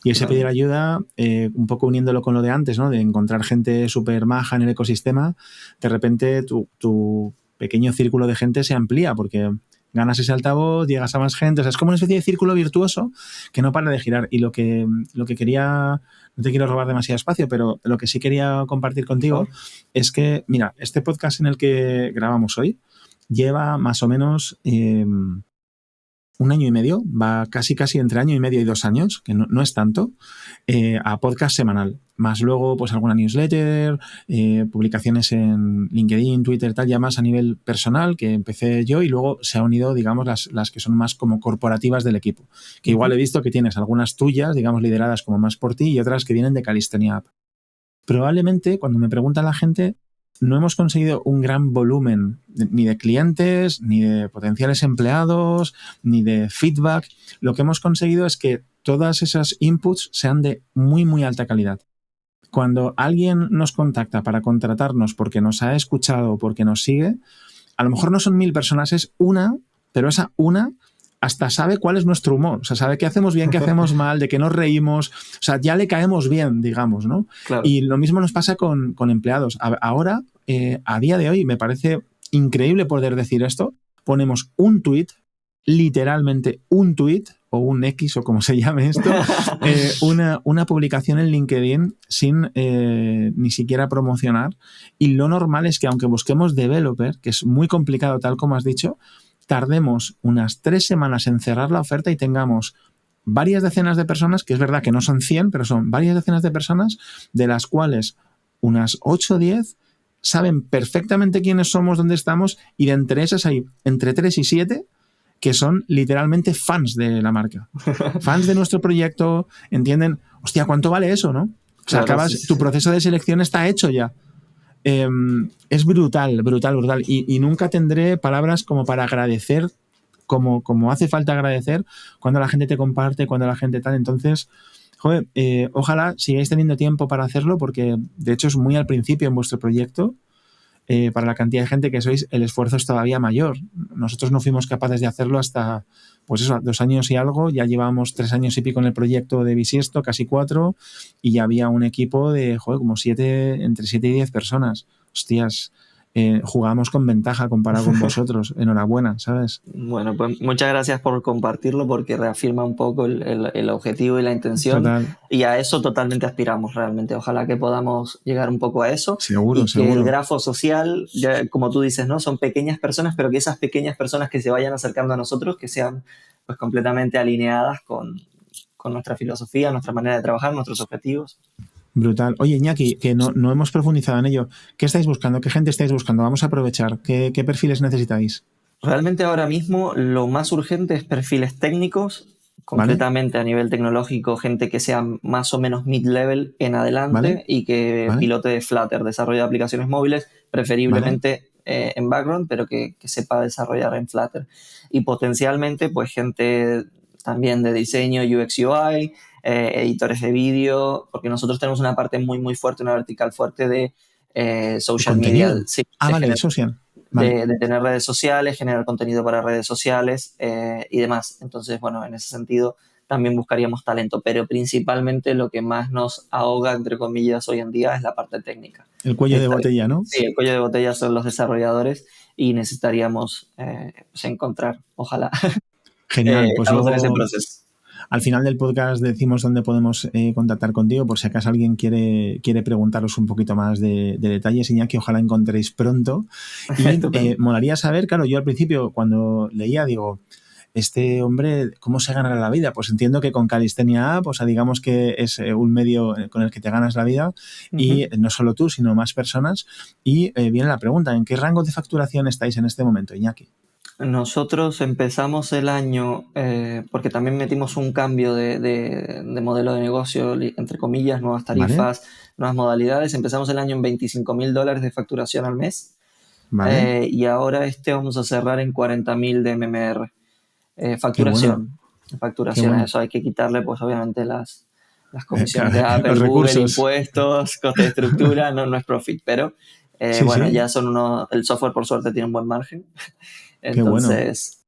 Y ese pedir Totalmente. ayuda, un poco uniéndolo con lo de antes, ¿no? De encontrar gente súper maja en el ecosistema, de repente tu pequeño círculo de gente se amplía, porque ganas ese altavoz, llegas a más gente, o sea, es como una especie de círculo virtuoso que no para de girar. Y lo que quería, no te quiero robar demasiado espacio, pero lo que sí quería compartir contigo es que, mira, este podcast en el que grabamos hoy lleva más o menos 1 año y medio, va casi entre 1 año y medio y 2 años, que no es tanto, a podcast semanal. Más luego, pues alguna newsletter, publicaciones en LinkedIn, Twitter, tal, ya más a nivel personal, que empecé yo, y luego se ha unido, digamos, las que son más como corporativas del equipo. Que igual he visto que tienes algunas tuyas, digamos, lideradas como más por ti, y otras que vienen de Calistenia App. Probablemente, cuando me pregunta la gente, no hemos conseguido un gran volumen ni de clientes, ni de potenciales empleados, ni de feedback. Lo que hemos conseguido es que todas esas inputs sean de muy, muy alta calidad. Cuando alguien nos contacta para contratarnos porque nos ha escuchado o porque nos sigue, a lo mejor no son 1000 personas, es una, pero esa una hasta sabe cuál es nuestro humor, o sea, sabe qué hacemos bien, qué hacemos mal, de qué nos reímos, o sea, ya le caemos bien, digamos, ¿no? Claro. Y lo mismo nos pasa con empleados. Ahora, a día de hoy, me parece increíble poder decir esto, ponemos un tweet, literalmente un tweet, o un X, o como se llame esto, una publicación en LinkedIn sin ni siquiera promocionar, y lo normal es que aunque busquemos developer, que es muy complicado tal como has dicho, tardemos unas 3 semanas en cerrar la oferta y tengamos varias decenas de personas, que es verdad que no son 100, pero son varias decenas de personas, de las cuales unas 8 o 10 saben perfectamente quiénes somos, dónde estamos, y de entre esas hay entre 3 y 7 que son literalmente fans de la marca. Fans de nuestro proyecto, entienden, hostia, ¿cuánto vale eso, no? O sea, Claro, tu proceso de selección está hecho ya. Es brutal. Y nunca tendré palabras como para agradecer, como hace falta agradecer, cuando la gente te comparte, cuando la gente tal. Entonces, joder, ojalá sigáis teniendo tiempo para hacerlo, porque de hecho es muy al principio en vuestro proyecto. Para la cantidad de gente que sois, el esfuerzo es todavía mayor. Nosotros no fuimos capaces de hacerlo hasta, pues eso, 2 años y algo. Ya llevábamos 3 años y pico en el proyecto de Bisiesto, casi 4, y ya había un equipo de, joder, como entre 7 y 10 personas. Hostias, jugamos con ventaja comparado con vosotros. Enhorabuena, ¿sabes? Bueno, pues muchas gracias por compartirlo, porque reafirma un poco el objetivo y la intención. Total. Y a eso totalmente aspiramos realmente. Ojalá que podamos llegar un poco a eso. Seguro. El grafo social, ya, como tú dices, ¿no? Son pequeñas personas, pero que esas pequeñas personas que se vayan acercando a nosotros, que sean pues completamente alineadas con nuestra filosofía, nuestra manera de trabajar, nuestros objetivos. Brutal. Oye, Iñaki, que no hemos profundizado en ello. ¿Qué estáis buscando? ¿Qué gente estáis buscando? Vamos a aprovechar. ¿Qué perfiles necesitáis? Realmente ahora mismo lo más urgente es perfiles técnicos, completamente, ¿vale? A nivel tecnológico, gente que sea más o menos mid-level en adelante, ¿vale? Y que pilote de Flutter, desarrollo de aplicaciones móviles, preferiblemente en background, pero que sepa desarrollar en Flutter. Y potencialmente, pues gente también de diseño, UX UI, editores de vídeo, porque nosotros tenemos una parte muy, muy fuerte, una vertical fuerte de social media. Sí, vale, social. Vale. De tener redes sociales, generar contenido para redes sociales y demás. Entonces, bueno, en ese sentido también buscaríamos talento, pero principalmente lo que más nos ahoga, entre comillas, hoy en día es la parte técnica. El cuello de botella, ¿no? Sí, el cuello de botella son los desarrolladores y necesitaríamos pues encontrar, ojalá. Genial, pues luego en ese proceso. Al final del podcast decimos dónde podemos contactar contigo, por si acaso alguien quiere preguntaros un poquito más de detalles, Iñaki, ojalá encontréis pronto. Y molaría saber, claro, yo al principio cuando leía digo, este hombre, ¿cómo se ganará la vida? Pues entiendo que con Calistenia App, o sea, digamos que es un medio con el que te ganas la vida, y no solo tú, sino más personas. Y viene la pregunta, ¿en qué rango de facturación estáis en este momento, Iñaki? Nosotros empezamos el año, porque también metimos un cambio de modelo de negocio, entre comillas, nuevas tarifas, nuevas modalidades. Empezamos el año en $25,000 de facturación al mes. Y ahora vamos a cerrar en 40,000 de MMR. Facturación. Facturación, a eso hay que quitarle, pues obviamente las comisiones de Apple, Google, impuestos, coste de estructura, no es profit, pero ya son el software por suerte tiene un buen margen. Entonces,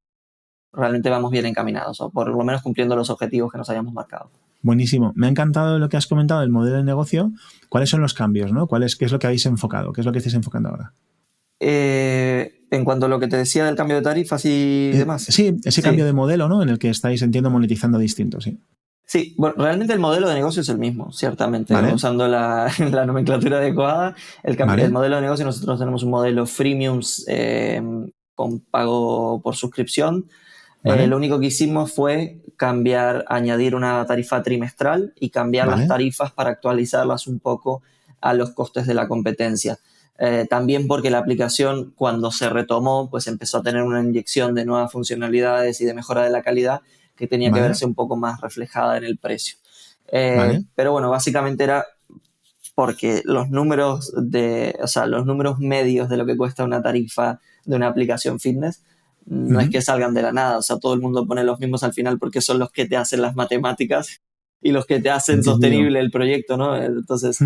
realmente vamos bien encaminados, o por lo menos cumpliendo los objetivos que nos hayamos marcado. Buenísimo. Me ha encantado lo que has comentado del modelo de negocio. ¿Cuáles son los cambios, no? ¿Qué es lo que habéis enfocado? ¿Qué es lo que estáis enfocando ahora? en cuanto a lo que te decía del cambio de tarifas y demás. Sí, ese cambio de modelo, ¿no? En el que estáis, entiendo, monetizando distinto, sí. Sí, bueno, realmente el modelo de negocio es el mismo, ciertamente, Vale. usando la nomenclatura adecuada. Vale. El modelo de negocio, nosotros tenemos un modelo freemium con pago por suscripción. Vale. Lo único que hicimos fue añadir una tarifa trimestral y cambiar Vale. las tarifas para actualizarlas un poco a los costes de la competencia. También porque la aplicación, cuando se retomó, pues empezó a tener una inyección de nuevas funcionalidades y de mejora de la calidad que tenía que Vale. verse un poco más reflejada en el precio. Vale. Pero bueno, básicamente era porque los números medios de lo que cuesta una tarifa de una aplicación fitness no es que salgan de la nada, o sea, todo el mundo pone los mismos al final porque son los que te hacen las matemáticas y los que te hacen Entendido. sostenible el proyecto, ¿no? Entonces,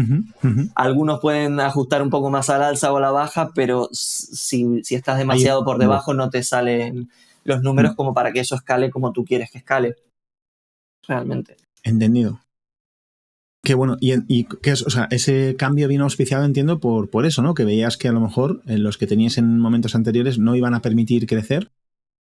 algunos pueden ajustar un poco más al alza o a la baja, pero si estás demasiado por debajo no te salen los números como para que eso escale como tú quieres que escale, realmente. Entendido. Qué bueno, y qué es, o sea, ese cambio vino auspiciado, entiendo, por eso, ¿no? Que veías que a lo mejor los que tenías en momentos anteriores no iban a permitir crecer.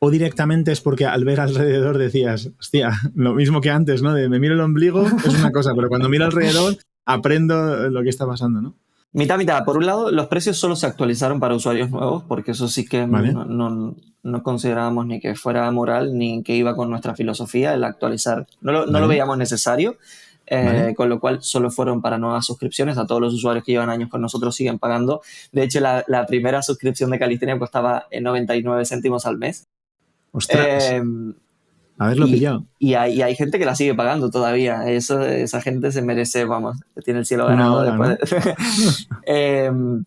O directamente es porque al ver alrededor decías, hostia, lo mismo que antes, ¿no? De me miro el ombligo es una cosa, pero cuando miro alrededor aprendo lo que está pasando, ¿no? Mitad. Por un lado, los precios solo se actualizaron para usuarios nuevos, porque eso sí que Vale. no considerábamos ni que fuera moral ni que iba con nuestra filosofía el actualizar. No lo veíamos necesario, con lo cual solo fueron para nuevas suscripciones. A todos los usuarios que llevan años con nosotros siguen pagando. De hecho, la primera suscripción de Calistenia costaba 99 céntimos al mes. Ostras. Haberlo pillado. Y hay gente que la sigue pagando todavía. Esa gente se merece, vamos, tiene el cielo Una ganado hora, después. ¿no?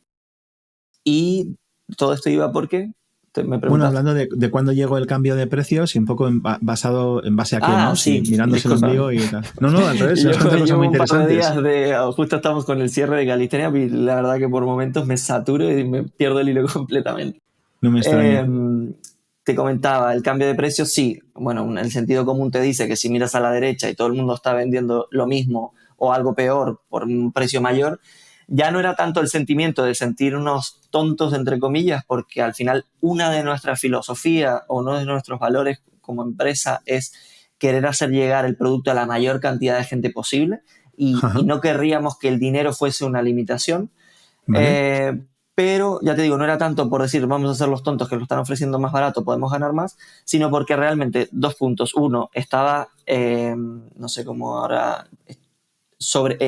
Y todo esto iba porque me preguntas. Bueno, hablando de cuándo llegó el cambio de precios y un poco basado en base a qué, ¿no? Sí, mirándose el ombligo y tal. No, al revés, es una cosa muy interesante. Justo estamos con el cierre de Calistenia y la verdad que por momentos me saturo y me pierdo el hilo completamente. No me extraña. Te comentaba, el cambio de precios, sí. Bueno, el sentido común te dice que si miras a la derecha y todo el mundo está vendiendo lo mismo o algo peor por un precio mayor, ya no era tanto el sentimiento de sentirnos tontos, entre comillas, porque al final una de nuestras filosofías o uno de nuestros valores como empresa es querer hacer llegar el producto a la mayor cantidad de gente posible y no querríamos que el dinero fuese una limitación. Vale. Pero ya te digo, no era tanto por decir vamos a ser los tontos que lo están ofreciendo más barato, podemos ganar más, sino porque realmente 2 puntos. Uno, estaba, no sé cómo ahora,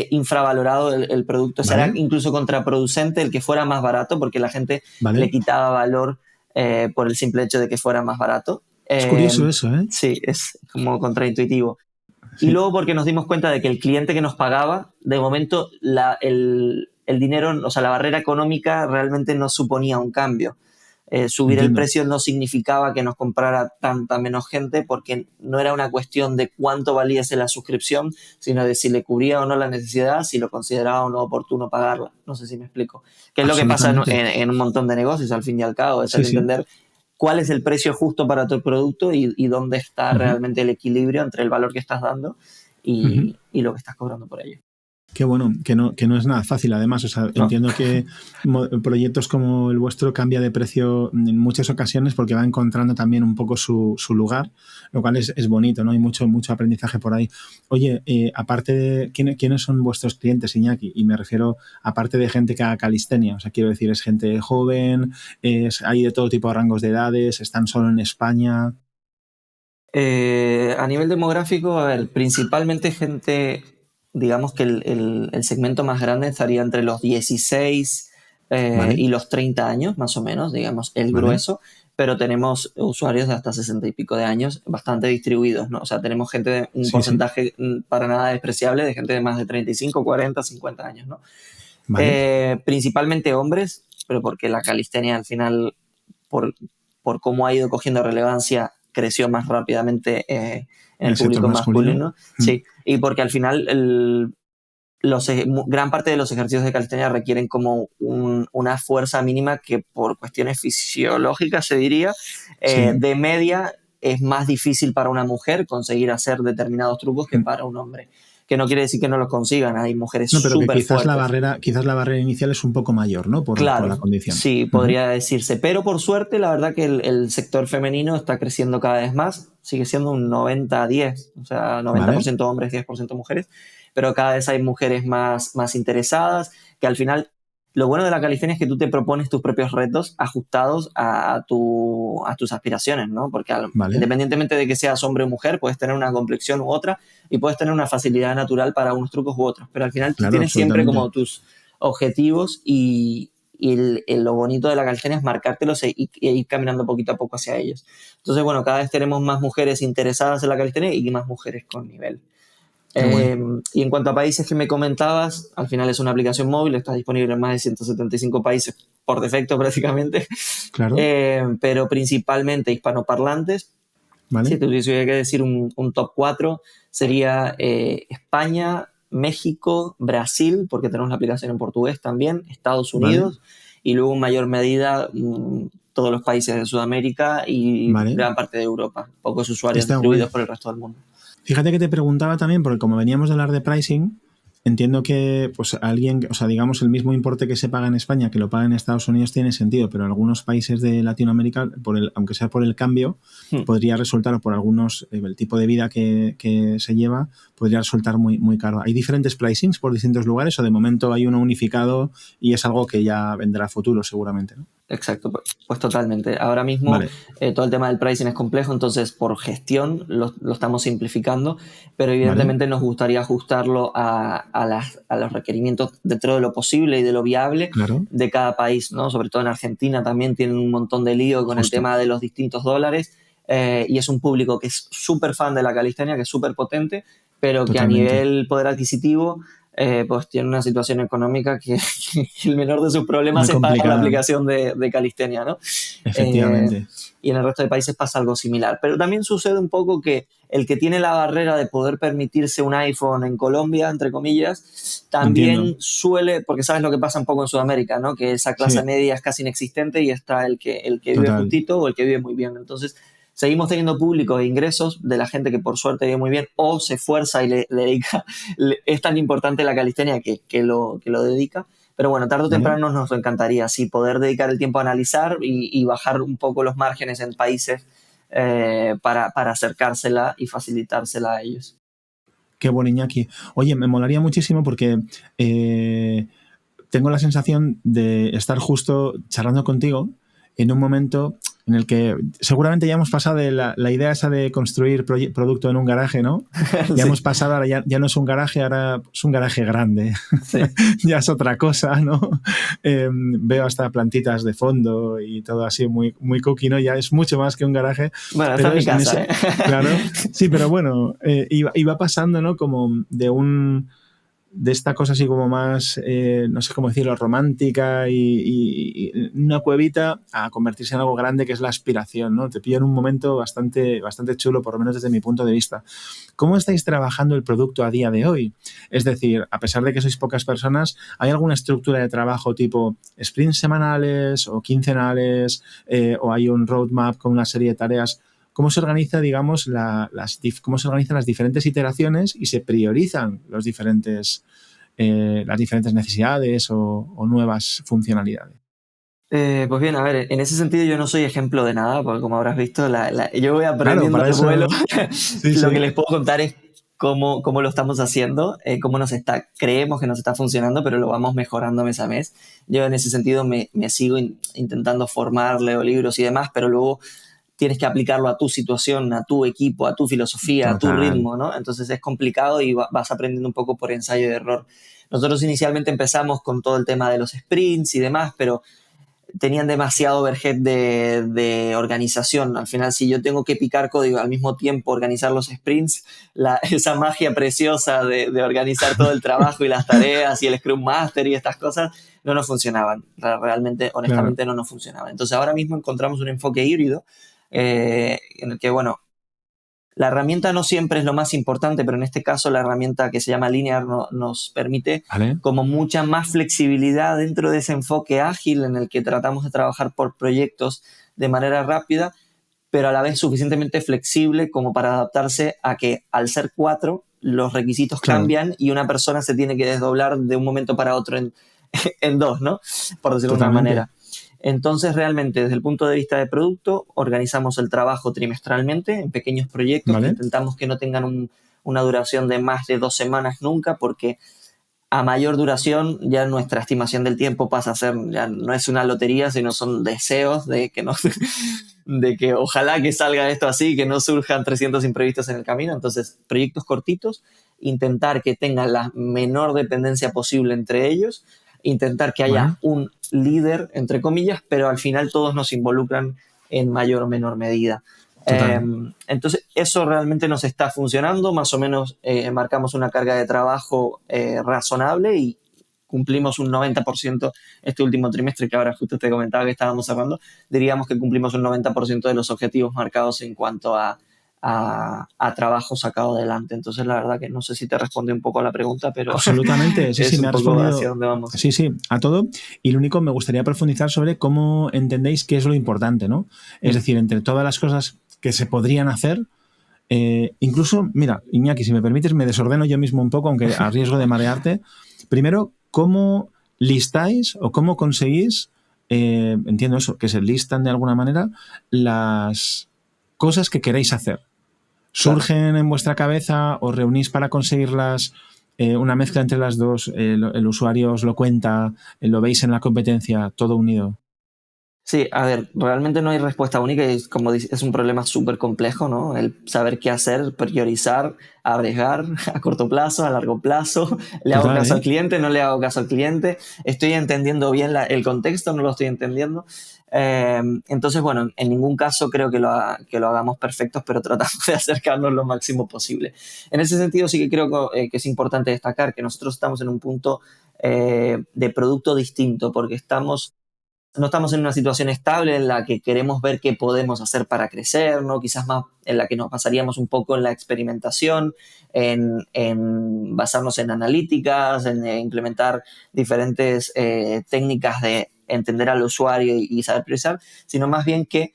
infravalorado el producto. Vale. Será incluso contraproducente el que fuera más barato porque la gente le quitaba valor por el simple hecho de que fuera más barato. Es curioso eso, ¿eh? Sí, es como contraintuitivo. Sí. Y luego porque nos dimos cuenta de que el cliente que nos pagaba, de momento el dinero, o sea, la barrera económica realmente no suponía un cambio. Subir el precio no significaba que nos comprara tanta menos gente porque no era una cuestión de cuánto valiese la suscripción, sino de si le cubría o no la necesidad, si lo consideraba o no oportuno pagarla. No sé si me explico. Que es lo que pasa en un montón de negocios, al fin y al cabo, es entender cuál es el precio justo para tu producto y dónde está realmente el equilibrio entre el valor que estás dando y lo que estás cobrando por ello. Qué bueno, que no es nada fácil además. O sea, entiendo que proyectos como el vuestro cambia de precio en muchas ocasiones porque va encontrando también un poco su lugar, lo cual es bonito, ¿no? Hay mucho aprendizaje por ahí. Oye, aparte de ¿quiénes son vuestros clientes, Iñaki? Y me refiero, aparte de gente que haga calistenia, o sea, quiero decir, es gente joven, hay de todo tipo de rangos de edades, están solo en España. A nivel demográfico, a ver, principalmente gente, digamos que el segmento más grande estaría entre los 16 y los 30 años, más o menos, digamos, el grueso, pero tenemos usuarios de hasta 60 y pico de años bastante distribuidos, ¿no? O sea, tenemos gente de un porcentaje para nada despreciable de gente de más de 35, 40, 50 años, ¿no? Principalmente hombres, pero porque la calistenia al final, por cómo ha ido cogiendo relevancia, creció más rápidamente en el público masculino. Sí, y porque al final gran parte de los ejercicios de calistenia requieren como una fuerza mínima que por cuestiones fisiológicas, se diría, de media es más difícil para una mujer conseguir hacer determinados trucos que para un hombre. que no quiere decir que no los consigan, hay mujeres No, pero que súper quizás fuertes. quizás la barrera inicial es un poco mayor, ¿no? Por la Claro, condición. sí, Ujú. podría decirse, pero por suerte la verdad que el sector femenino está creciendo cada vez más, sigue siendo un 90-10, o sea, Vale, 90% hombres, 10% mujeres, pero cada vez hay mujeres más interesadas, que al final lo bueno de la calistenia es que tú te propones tus propios retos ajustados a tus aspiraciones, ¿no? Porque vale. independientemente de que seas hombre o mujer, puedes tener una complexión u otra y puedes tener una facilidad natural para unos trucos u otros, pero al final tú Claro, tienes siempre absolutamente. como tus objetivos y lo bonito de la calistenia es marcártelos e ir caminando poquito a poco hacia ellos. Entonces, bueno, cada vez tenemos más mujeres interesadas en la calistenia y más mujeres con nivel. Qué guay. Y en cuanto a países que me comentabas, al final es una aplicación móvil, está disponible en más de 175 países por defecto prácticamente, Claro, pero principalmente hispanoparlantes. Si vale, tuviese que decir un top 4, sería España, México, Brasil, porque tenemos la aplicación en portugués también, Estados vale, Unidos, y luego en mayor medida todos los países de Sudamérica y vale. gran parte de Europa, pocos usuarios Está guay. distribuidos por el resto del mundo. Fíjate que te preguntaba también, porque como veníamos de hablar de pricing, entiendo que pues alguien, o sea, digamos, el mismo importe que se paga en España, que lo paga en Estados Unidos, tiene sentido, pero en algunos países de Latinoamérica, aunque sea por el cambio, Hmm. podría resultar, o por algunos, el tipo de vida que se lleva, podría resultar muy, muy caro. ¿Hay diferentes pricings por distintos lugares o de momento hay uno unificado y es algo que ya vendrá a futuro seguramente, ¿no? Exacto, pues totalmente. Ahora mismo Vale, todo el tema del pricing es complejo, entonces por gestión lo estamos simplificando, pero vale, evidentemente nos gustaría ajustarlo a los requerimientos dentro de lo posible y de lo viable claro, de cada país, ¿no? Sobre todo en Argentina también tienen un montón de lío con el justo, tema de los distintos dólares y es un público que es súper fan de la calistenia, que es súper potente, pero que a totalmente. nivel poder adquisitivo pues tiene una situación económica que el menor de sus problemas Muy es pagar la complicada, aplicación de calistenia, ¿no? Eh, efectivamente. y en el resto de países pasa algo similar. Pero también sucede un poco que el que tiene la barrera de poder permitirse un iPhone en Colombia, entre comillas, Entiendo. también suele, porque sabes lo que pasa un poco en Sudamérica, ¿no? Que esa clase Sí, media es casi inexistente y está el que vive total. justito o el que vive muy bien. Entonces, seguimos teniendo público e ingresos de la gente que por suerte vive muy bien o se esfuerza y le dedica. Es tan importante la calistenia que lo dedica. Pero bueno, tarde o ¿Vale? temprano nos encantaría sí, poder dedicar el tiempo a analizar y bajar un poco los márgenes en países para acercársela y facilitársela a ellos. Qué bueno, Iñaki. Oye, me molaría muchísimo porque eh, tengo la sensación de estar justo charlando contigo en un momento en el que seguramente ya hemos pasado de la idea esa de construir producto en un garaje, ¿no? Ya hemos Sí, pasado, ahora ya no es un garaje, ahora es un garaje grande. sí. Ya es otra cosa, ¿no? Veo hasta plantitas de fondo y todo así muy, muy cookie, ¿no? Ya es mucho más que un garaje, Bueno, esta pero es mi es en casa, ese, ¿eh? claro, sí, pero bueno, iba pasando, ¿no? Como de esta cosa así como más, no sé cómo decirlo, romántica y una cuevita a convertirse en algo grande que es la aspiración, ¿no? Te pillo en un momento bastante, bastante chulo, por lo menos desde mi punto de vista. ¿Cómo estáis trabajando el producto a día de hoy? Es decir, a pesar de que sois pocas personas, ¿hay alguna estructura de trabajo tipo sprints semanales o quincenales o hay un roadmap con una serie de tareas? ¿Cómo se organiza, digamos, cómo se organizan las diferentes iteraciones y se priorizan las diferentes necesidades o nuevas funcionalidades? Pues bien, a ver, en ese sentido yo no soy ejemplo de nada, porque como habrás visto, yo voy Claro, aprendiendo para al vuelo. eso, sí, Lo que sí, les puedo contar es cómo lo estamos haciendo, creemos que nos está funcionando, pero lo vamos mejorando mes a mes. Yo en ese sentido me sigo intentando formar, leo libros y demás, pero luego tienes que aplicarlo a tu situación, a tu equipo, a tu filosofía, a tu total. ritmo, ¿no? Entonces es complicado y vas aprendiendo un poco por ensayo y error. Nosotros inicialmente empezamos con todo el tema de los sprints y demás, pero tenían demasiado overhead de organización. Al final, si yo tengo que picar código al mismo tiempo, organizar los sprints, esa magia preciosa de organizar todo el trabajo y las tareas y el Scrum Master y estas cosas, no nos funcionaban. Realmente, Claro, honestamente, no nos funcionaban. Entonces, ahora mismo encontramos un enfoque híbrido en el que, bueno, la herramienta no siempre es lo más importante, pero en este caso la herramienta que se llama Linear nos permite ¿vale? como mucha más flexibilidad dentro de ese enfoque ágil en el que tratamos de trabajar por proyectos de manera rápida, pero a la vez suficientemente flexible como para adaptarse a que al ser cuatro, los requisitos Claro. cambian y una persona se tiene que desdoblar de un momento para otro en dos, ¿no? Por decirlo de una Totalmente. manera. Entonces, realmente, desde el punto de vista de producto, organizamos el trabajo trimestralmente en pequeños proyectos que ¿Vale? intentamos que no tengan una duración de más de 2 semanas nunca, porque a mayor duración ya nuestra estimación del tiempo pasa a ser, ya no es una lotería, sino son deseos de que, no, de que ojalá que salga esto así, que no surjan 300 imprevistos en el camino. Entonces, proyectos cortitos, intentar que tengan la menor dependencia posible entre ellos, intentar que ¿Vale? haya un líder, entre comillas, pero al final todos nos involucran en mayor o menor medida. Total. Entonces, eso realmente nos está funcionando. Más o menos marcamos una carga de trabajo razonable y cumplimos un 90% este último trimestre, que ahora justo te comentaba que estábamos cerrando. Diríamos que cumplimos un 90% de los objetivos marcados en cuanto a trabajo sacado adelante. Entonces, la verdad que no sé si te respondí un poco a la pregunta, pero Absolutamente, sí, sí, es me un ha poco hacia respondido, dónde vamos. sí, sí, a todo. Y lo único, me gustaría profundizar sobre cómo entendéis qué es lo importante, ¿no? Es decir, entre todas las cosas que se podrían hacer, incluso, mira, Iñaki, si me permites, me desordeno yo mismo un poco, aunque a riesgo de marearte. Primero, ¿cómo listáis o cómo conseguís, entiendo eso, que se listan de alguna manera las cosas que queréis hacer? Claro. ¿Surgen en vuestra cabeza? ¿Os reunís para conseguirlas? Una mezcla entre las dos, el usuario os lo cuenta, lo veis en la competencia, todo unido. Sí, a ver, realmente no hay respuesta única y como dices, es un problema súper complejo, ¿no? El saber qué hacer, priorizar, arriesgar a corto plazo, a largo plazo, le hago Total, caso ¿eh? al cliente, no le hago caso al cliente, estoy entendiendo bien el contexto, no lo estoy entendiendo. Entonces, bueno, en ningún caso creo que lo hagamos perfectos, pero tratamos de acercarnos lo máximo posible. En ese sentido sí que creo que es importante destacar que nosotros estamos en un punto de producto distinto, porque no estamos en una situación estable en la que queremos ver qué podemos hacer para crecer, ¿no? Quizás más en la que nos basaríamos un poco en la experimentación, en basarnos en analíticas, en implementar diferentes técnicas de entender al usuario y saber priorizar, sino más bien que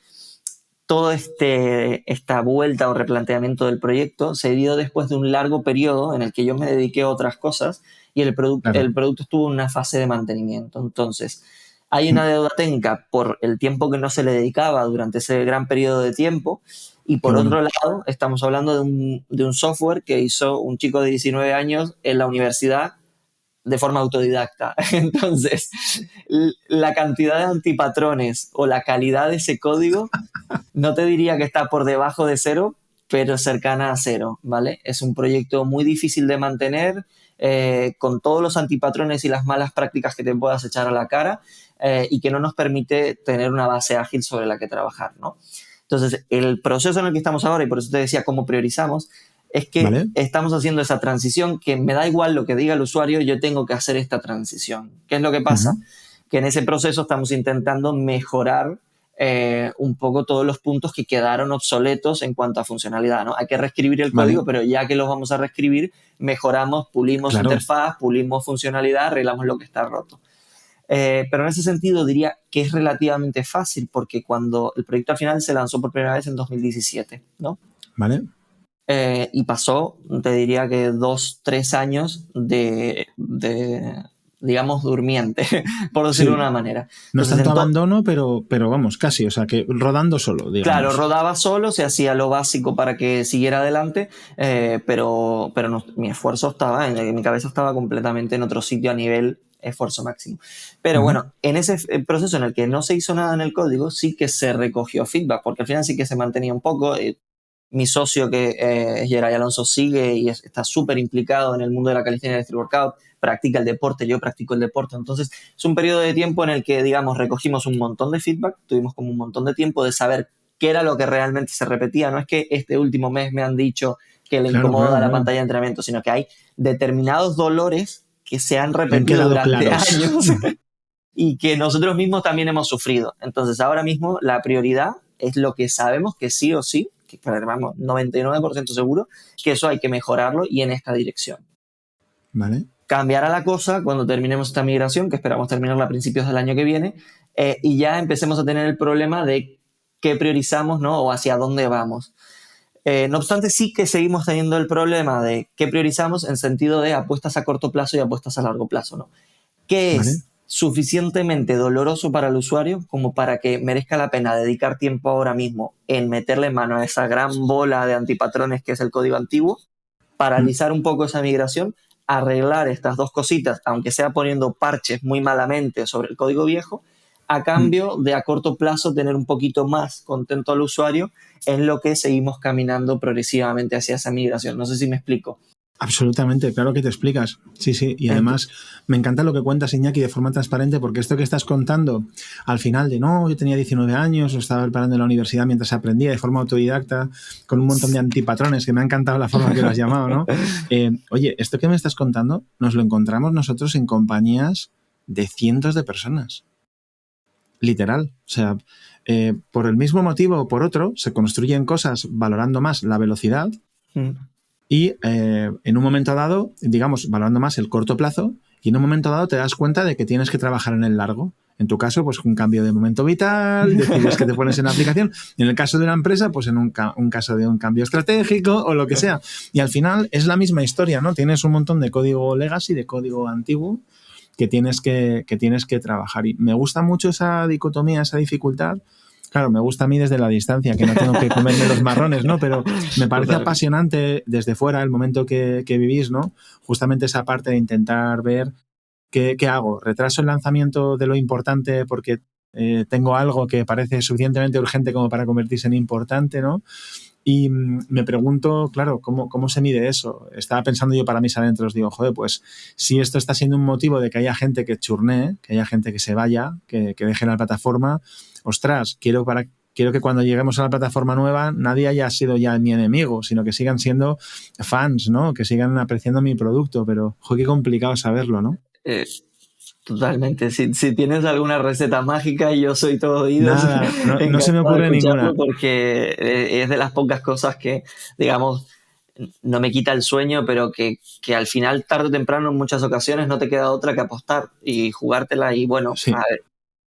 todo esta vuelta o replanteamiento del proyecto se dio después de un largo periodo en el que yo me dediqué a otras cosas y Claro. el producto estuvo en una fase de mantenimiento. Entonces, hay una deuda técnica por el tiempo que no se le dedicaba durante ese gran periodo de tiempo y Qué por bueno. otro lado, estamos hablando de un software que hizo un chico de 19 años en la universidad de forma autodidacta. Entonces, la cantidad de antipatrones o la calidad de ese código no te diría que está por debajo de cero, pero cercana a cero, ¿vale? Es un proyecto muy difícil de mantener, con todos los antipatrones y las malas prácticas que te puedas echar a la cara, y que no nos permite tener una base ágil sobre la que trabajar, ¿no? Entonces, el proceso en el que estamos ahora, y por eso te decía cómo priorizamos, es que ¿Vale? estamos haciendo esa transición que me da igual lo que diga el usuario, yo tengo que hacer esta transición. ¿Qué es lo que pasa? Ujú. Que en ese proceso estamos intentando mejorar un poco todos los puntos que quedaron obsoletos en cuanto a funcionalidad, ¿no? Hay que reescribir el Vale. código, pero ya que los vamos a reescribir, mejoramos, pulimos Claro. interfaz, pulimos funcionalidad, arreglamos lo que está roto. Pero en ese sentido diría que es relativamente fácil porque cuando el proyecto al final se lanzó por primera vez en 2017, ¿no? ¿Vale? Y pasó, te diría que 2, 3 años digamos, durmiente, por decirlo de Sí. una manera. No es Entonces, tanto abandono, pero vamos, casi. O sea, que rodando solo, claro, digamos. rodaba solo, se hacía lo básico para que siguiera adelante, pero no, mi esfuerzo estaba, en mi cabeza estaba completamente en otro sitio a nivel esfuerzo máximo. Pero Ujú. bueno, en ese proceso en el que no se hizo nada en el código, sí que se recogió feedback, porque al final sí que se mantenía un poco. Mi socio, que es Geray Alonso, sigue y está súper implicado en el mundo de la calistenia y el street workout, practica el deporte, yo practico el deporte. Entonces, es un periodo de tiempo en el que, digamos, recogimos un montón de feedback, tuvimos como un montón de tiempo de saber qué era lo que realmente se repetía. No es que este último mes me han dicho que le Claro, incomoda claro, la claro. pantalla de entrenamiento, sino que hay determinados dolores que se han Que han repetido quedado durante claros. años y que nosotros mismos también hemos sufrido. Entonces, ahora mismo la prioridad es lo que sabemos que sí o sí, que vamos, 99% seguro, que eso hay que mejorarlo y en esta dirección. ¿Vale? Cambiará la cosa cuando terminemos esta migración, que esperamos terminarla a principios del año que viene, y ya empecemos a tener el problema de qué priorizamos, ¿no? O hacia dónde vamos. No obstante, sí que seguimos teniendo el problema de qué priorizamos en sentido de apuestas a corto plazo y apuestas a largo plazo, ¿no? ¿Qué ¿Vale? es suficientemente doloroso para el usuario como para que merezca la pena dedicar tiempo ahora mismo en meterle mano a esa gran bola de antipatrones que es el código antiguo, Mm. paralizar un poco esa migración, arreglar estas dos cositas, aunque sea poniendo parches muy malamente sobre el código viejo, a Mm. cambio de a corto plazo tener un poquito más contento al usuario en lo que seguimos caminando progresivamente hacia esa migración? No sé si me explico. Absolutamente, claro que te explicas. Sí, sí. Y Ent- además me encanta lo que cuentas, Iñaki, de forma transparente, porque esto que estás contando al final de no, yo tenía 19 años, o estaba preparando en la universidad mientras aprendía de forma autodidacta, con un montón de antipatrones, que me ha encantado la forma que lo has llamado, ¿no? Oye, esto que me estás contando nos lo encontramos nosotros en compañías de cientos de personas. Literal. O sea, por el mismo motivo o por otro, se construyen cosas valorando más la velocidad Mm, y en un momento dado, digamos, valorando más el corto plazo, y en un momento dado te das cuenta de que tienes que trabajar en el largo. En tu caso, pues un cambio de momento vital, decides que te pones en la aplicación. En el caso de una empresa, pues en un caso de un cambio estratégico o lo que sea. Y al final es la misma historia, ¿no? Tienes un montón de código legacy, de código antiguo, que tienes que trabajar. Y me gusta mucho esa dicotomía, esa dificultad. Claro, me gusta a mí desde la distancia, que no tengo que comerme los marrones, ¿no? Pero me parece Total. apasionante desde fuera el momento que vivís, ¿no? Justamente esa parte de intentar ver qué hago. ¿Retraso el lanzamiento de lo importante porque tengo algo que parece suficientemente urgente como para convertirse en importante, ¿no? Y me pregunto, claro, ¿cómo se mide eso? Estaba pensando yo para mis adentros, digo, joder, pues si esto está siendo un motivo de que haya gente que churnee, que haya gente que se vaya, que deje la plataforma, ostras, quiero que cuando lleguemos a la plataforma nueva nadie haya sido ya mi enemigo, sino que sigan siendo fans, ¿no? Que sigan apreciando mi producto, pero, joder, qué complicado saberlo, ¿no? Eh, Totalmente. Si tienes alguna receta mágica, yo soy todo oídos, Nada, no se me encantado de ocurre escucharlo ninguna. porque es de las pocas cosas que, digamos, no me quita el sueño, pero que al final, tarde o temprano, en muchas ocasiones no te queda otra que apostar y jugártela. Y bueno, a Sí, ver,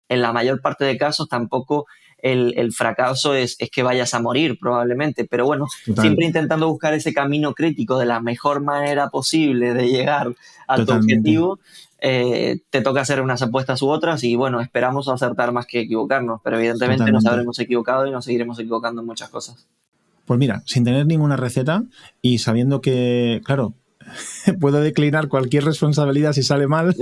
en la mayor parte de casos tampoco el fracaso es que vayas a morir probablemente, pero bueno, total, siempre intentando buscar ese camino crítico de la mejor manera posible de llegar a tu totalmente, objetivo. Te toca hacer unas apuestas u otras y bueno, esperamos acertar más que equivocarnos, pero evidentemente nos totalmente. habremos equivocado y nos seguiremos equivocando en muchas cosas. Pues mira, sin tener ninguna receta y sabiendo que, claro, puedo declinar cualquier responsabilidad si sale mal,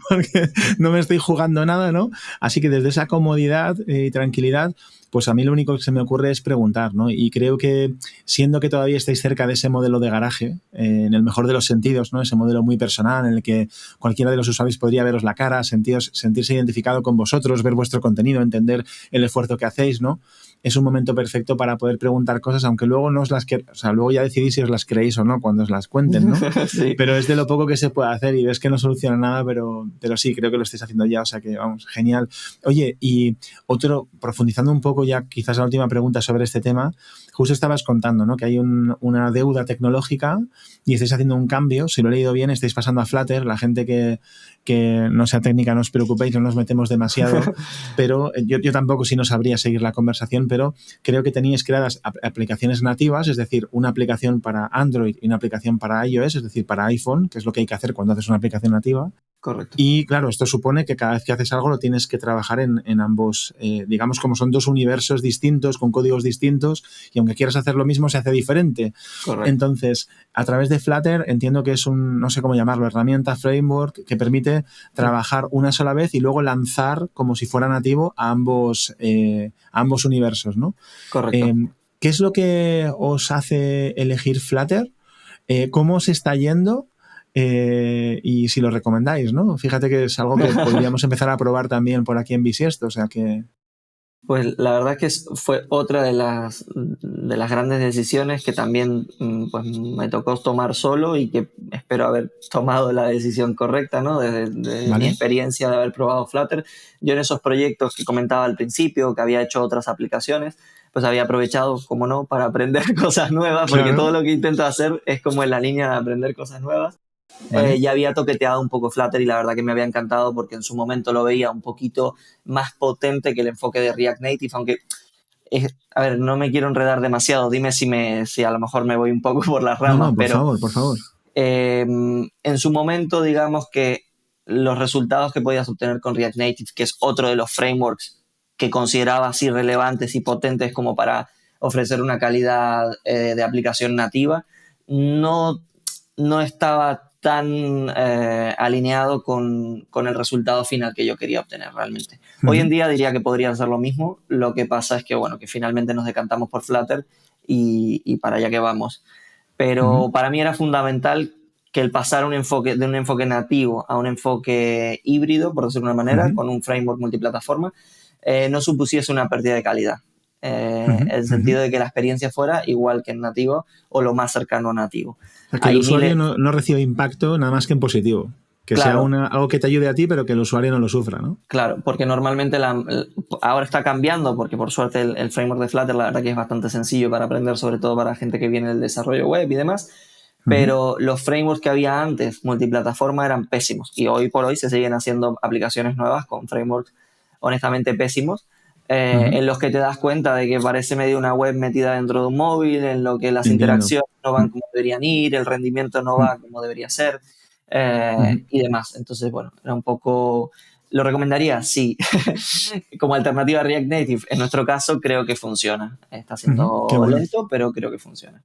porque no me estoy jugando nada, ¿no? Así que desde esa comodidad y tranquilidad, pues a mí lo único que se me ocurre es preguntar, ¿no? Y creo que siendo que todavía estáis cerca de ese modelo de garaje, en el mejor de los sentidos, ¿no? Ese modelo muy personal en el que cualquiera de los usuarios podría veros la cara, sentirse identificado con vosotros, ver vuestro contenido, entender el esfuerzo que hacéis, ¿no? Es un momento perfecto para poder preguntar cosas, aunque luego no os las o sea, luego ya decidís si os las creéis o no cuando os las cuenten, ¿no? Sí. Pero es de lo poco que se puede hacer y ves que no soluciona nada, pero sí, creo que lo estáis haciendo ya, o sea que vamos, genial. Oye, y profundizando un poco ya quizás la última pregunta sobre este tema, justo estabas contando, ¿no? Que hay una deuda tecnológica y estáis haciendo un cambio, si lo he leído bien, estáis pasando a Flutter, la gente que no sea técnica, no os preocupéis, no nos metemos demasiado, pero yo tampoco si no sabría seguir la conversación, pero creo que teníais creadas aplicaciones nativas, es decir, una aplicación para Android y una aplicación para iOS, es decir, para iPhone, que es lo que hay que hacer cuando haces una aplicación nativa. Correcto. Y claro, esto supone que cada vez que haces algo lo tienes que trabajar en ambos, digamos, como son dos universos distintos, con códigos distintos, y aunque quieras hacer lo mismo, se hace diferente. Correcto. Entonces, a través de Flutter entiendo que es no sé cómo llamarlo, herramienta, framework, que permite trabajar una sola vez y luego lanzar como si fuera nativo a ambos universos, ¿no? Correcto. Eh, ¿Qué es lo que os hace elegir Flutter? ¿Cómo os está yendo? Y si lo recomendáis, ¿no? Fíjate que es algo que podríamos empezar a probar también por aquí en Bisiesto, o sea que... Pues la verdad es que fue otra de las grandes decisiones que también pues, me tocó tomar solo y que espero haber tomado la decisión correcta, ¿no? Desde mi ¿Vale? experiencia de haber probado Flutter. Yo en esos proyectos que comentaba al principio, que había hecho otras aplicaciones, pues había aprovechado, como no, para aprender cosas nuevas, porque Claro, todo lo que intento hacer es como en la línea de aprender cosas nuevas. ¿vale? Ya había toqueteado un poco Flutter y la verdad que me había encantado porque en su momento lo veía un poquito más potente que el enfoque de React Native, aunque a ver, no me quiero enredar demasiado, dime si a lo mejor me voy un poco por las ramas, No, por pero favor, por favor. en su momento, digamos que los resultados que podías obtener con React Native, que es otro de los frameworks que consideraba así relevantes y potentes como para ofrecer una calidad de aplicación nativa, no, no estaba tan alineado con el resultado final que yo quería obtener realmente. Hoy en Ujú, día diría que podría hacer lo mismo, lo que pasa es que, bueno, que finalmente nos decantamos por Flutter y para allá que vamos. ujú. Pero para mí era fundamental que el pasar de un enfoque nativo a un enfoque híbrido, por decirlo de una manera, Ujú, con un framework multiplataforma, no supusiese una pérdida de calidad. ujú, En el ujú. sentido de que la experiencia fuera igual que en nativo o lo más cercano a nativo. O sea, que el Hay usuario miles, no recibe impacto nada más que en positivo. Que sea claro, algo que te ayude a ti, pero que el usuario no lo sufra, ¿no? claro, porque normalmente ahora está cambiando, porque por suerte el framework de Flutter la verdad que es bastante sencillo para aprender, sobre todo para gente que viene del desarrollo web y demás, Ujú, pero los frameworks que había antes, multiplataforma, eran pésimos y hoy por hoy se siguen haciendo aplicaciones nuevas con frameworks honestamente pésimos, ujú. en los que te das cuenta de que parece medio una web metida dentro de un móvil, en lo que las Entiendo. interacciones no van Mm, como deberían ir, el rendimiento no mm, va como debería ser ujú, y demás. Entonces, bueno, era un poco... ¿Lo recomendaría? Sí. Como alternativa a React Native, en nuestro caso creo que funciona. Está ujú. Qué siendo bueno. lento, pero creo que funciona.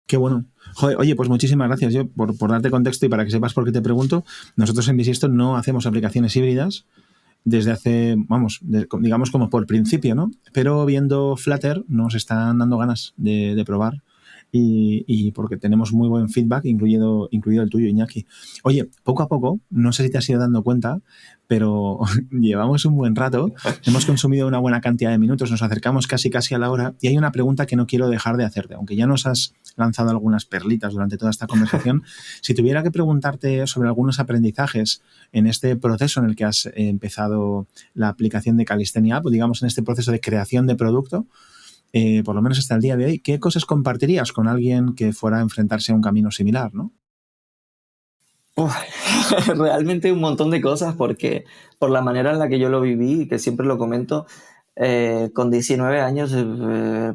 Qué bueno. Joder, oye, pues muchísimas gracias. Yo, por darte contexto y para que sepas por qué te pregunto, nosotros en Bisisto no hacemos aplicaciones híbridas desde hace, vamos, digamos como por principio, ¿no? Pero viendo Flutter nos están dando ganas de probar y porque tenemos muy buen feedback, incluido el tuyo, Iñaki. Oye, poco a poco, no sé si te has ido dando cuenta, pero llevamos un buen rato, hemos consumido una buena cantidad de minutos, nos acercamos casi a la hora y hay una pregunta que no quiero dejar de hacerte, aunque ya nos has lanzado algunas perlitas durante toda esta conversación. Si tuviera que preguntarte sobre algunos aprendizajes en este proceso en el que has empezado la aplicación de Calistenia App, digamos en este proceso de creación de producto, por lo menos hasta el día de hoy, ¿qué cosas compartirías con alguien que fuera a enfrentarse a un camino similar, ¿no? Uf, realmente un montón de cosas porque por la manera en la que yo lo viví y que siempre lo comento, con 19 años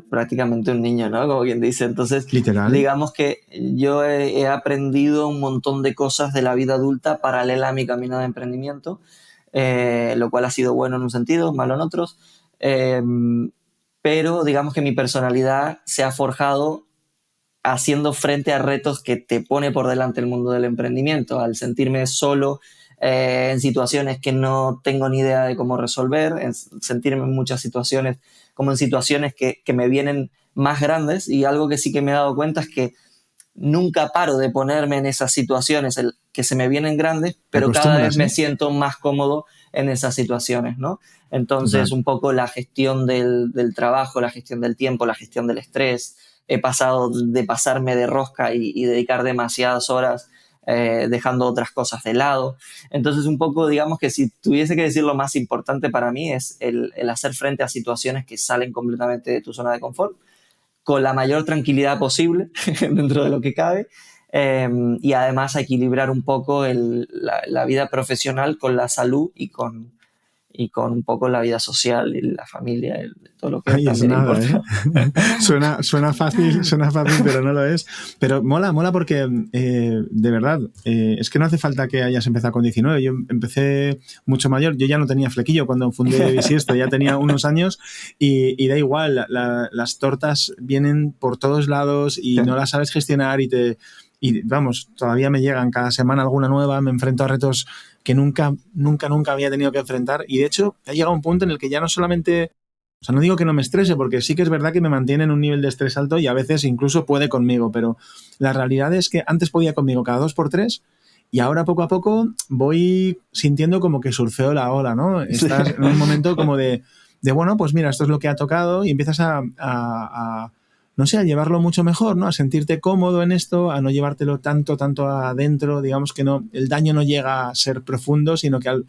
prácticamente un niño, ¿no? Como quien dice. Entonces, Literal. digamos que yo he aprendido un montón de cosas de la vida adulta paralela a mi camino de emprendimiento, lo cual ha sido bueno en un sentido, malo en otros. Eh, pero digamos que mi personalidad se ha forjado haciendo frente a retos que te pone por delante el mundo del emprendimiento, al sentirme solo en situaciones que no tengo ni idea de cómo resolver, en sentirme en muchas situaciones como en situaciones que me vienen más grandes y algo que sí que me he dado cuenta es que nunca paro de ponerme en esas situaciones que se me vienen grandes, Te pero cada vez acostumbras, me ¿eh? siento más cómodo en esas situaciones, ¿no? Entonces, Total. un poco la gestión del trabajo, la gestión del tiempo, la gestión del estrés. He pasado de pasarme de rosca y dedicar demasiadas horas dejando otras cosas de lado. Entonces, un poco, digamos que si tuviese que decir lo más importante para mí es el hacer frente a situaciones que salen completamente de tu zona de confort con la mayor tranquilidad posible dentro de lo que cabe y además a equilibrar un poco la vida profesional con la salud y con un poco la vida social y la familia, todo lo que Ay, es también nada, ¿eh? importa. suena fácil, pero no lo es. Pero mola porque, de verdad, es que no hace falta que hayas empezado con 19. Yo empecé mucho mayor, yo ya no tenía flequillo cuando fundé Bisiesto, ya tenía unos años y da igual, las tortas vienen por todos lados y no las sabes gestionar y vamos, todavía me llegan cada semana alguna nueva, me enfrento a retos que nunca había tenido que enfrentar y de hecho ha llegado un punto en el que ya no solamente, o sea, no digo que no me estrese, porque sí que es verdad que me mantiene en un nivel de estrés alto y a veces incluso puede conmigo, pero la realidad es que antes podía conmigo cada 2 por 3 y ahora poco a poco voy sintiendo como que surfeo la ola, ¿no? Sí. Estás en un momento como bueno, pues mira, esto es lo que ha tocado y empiezas no sé, a llevarlo mucho mejor, ¿no? A sentirte cómodo en esto, a no llevártelo tanto adentro, digamos que no, el daño no llega a ser profundo, sino que el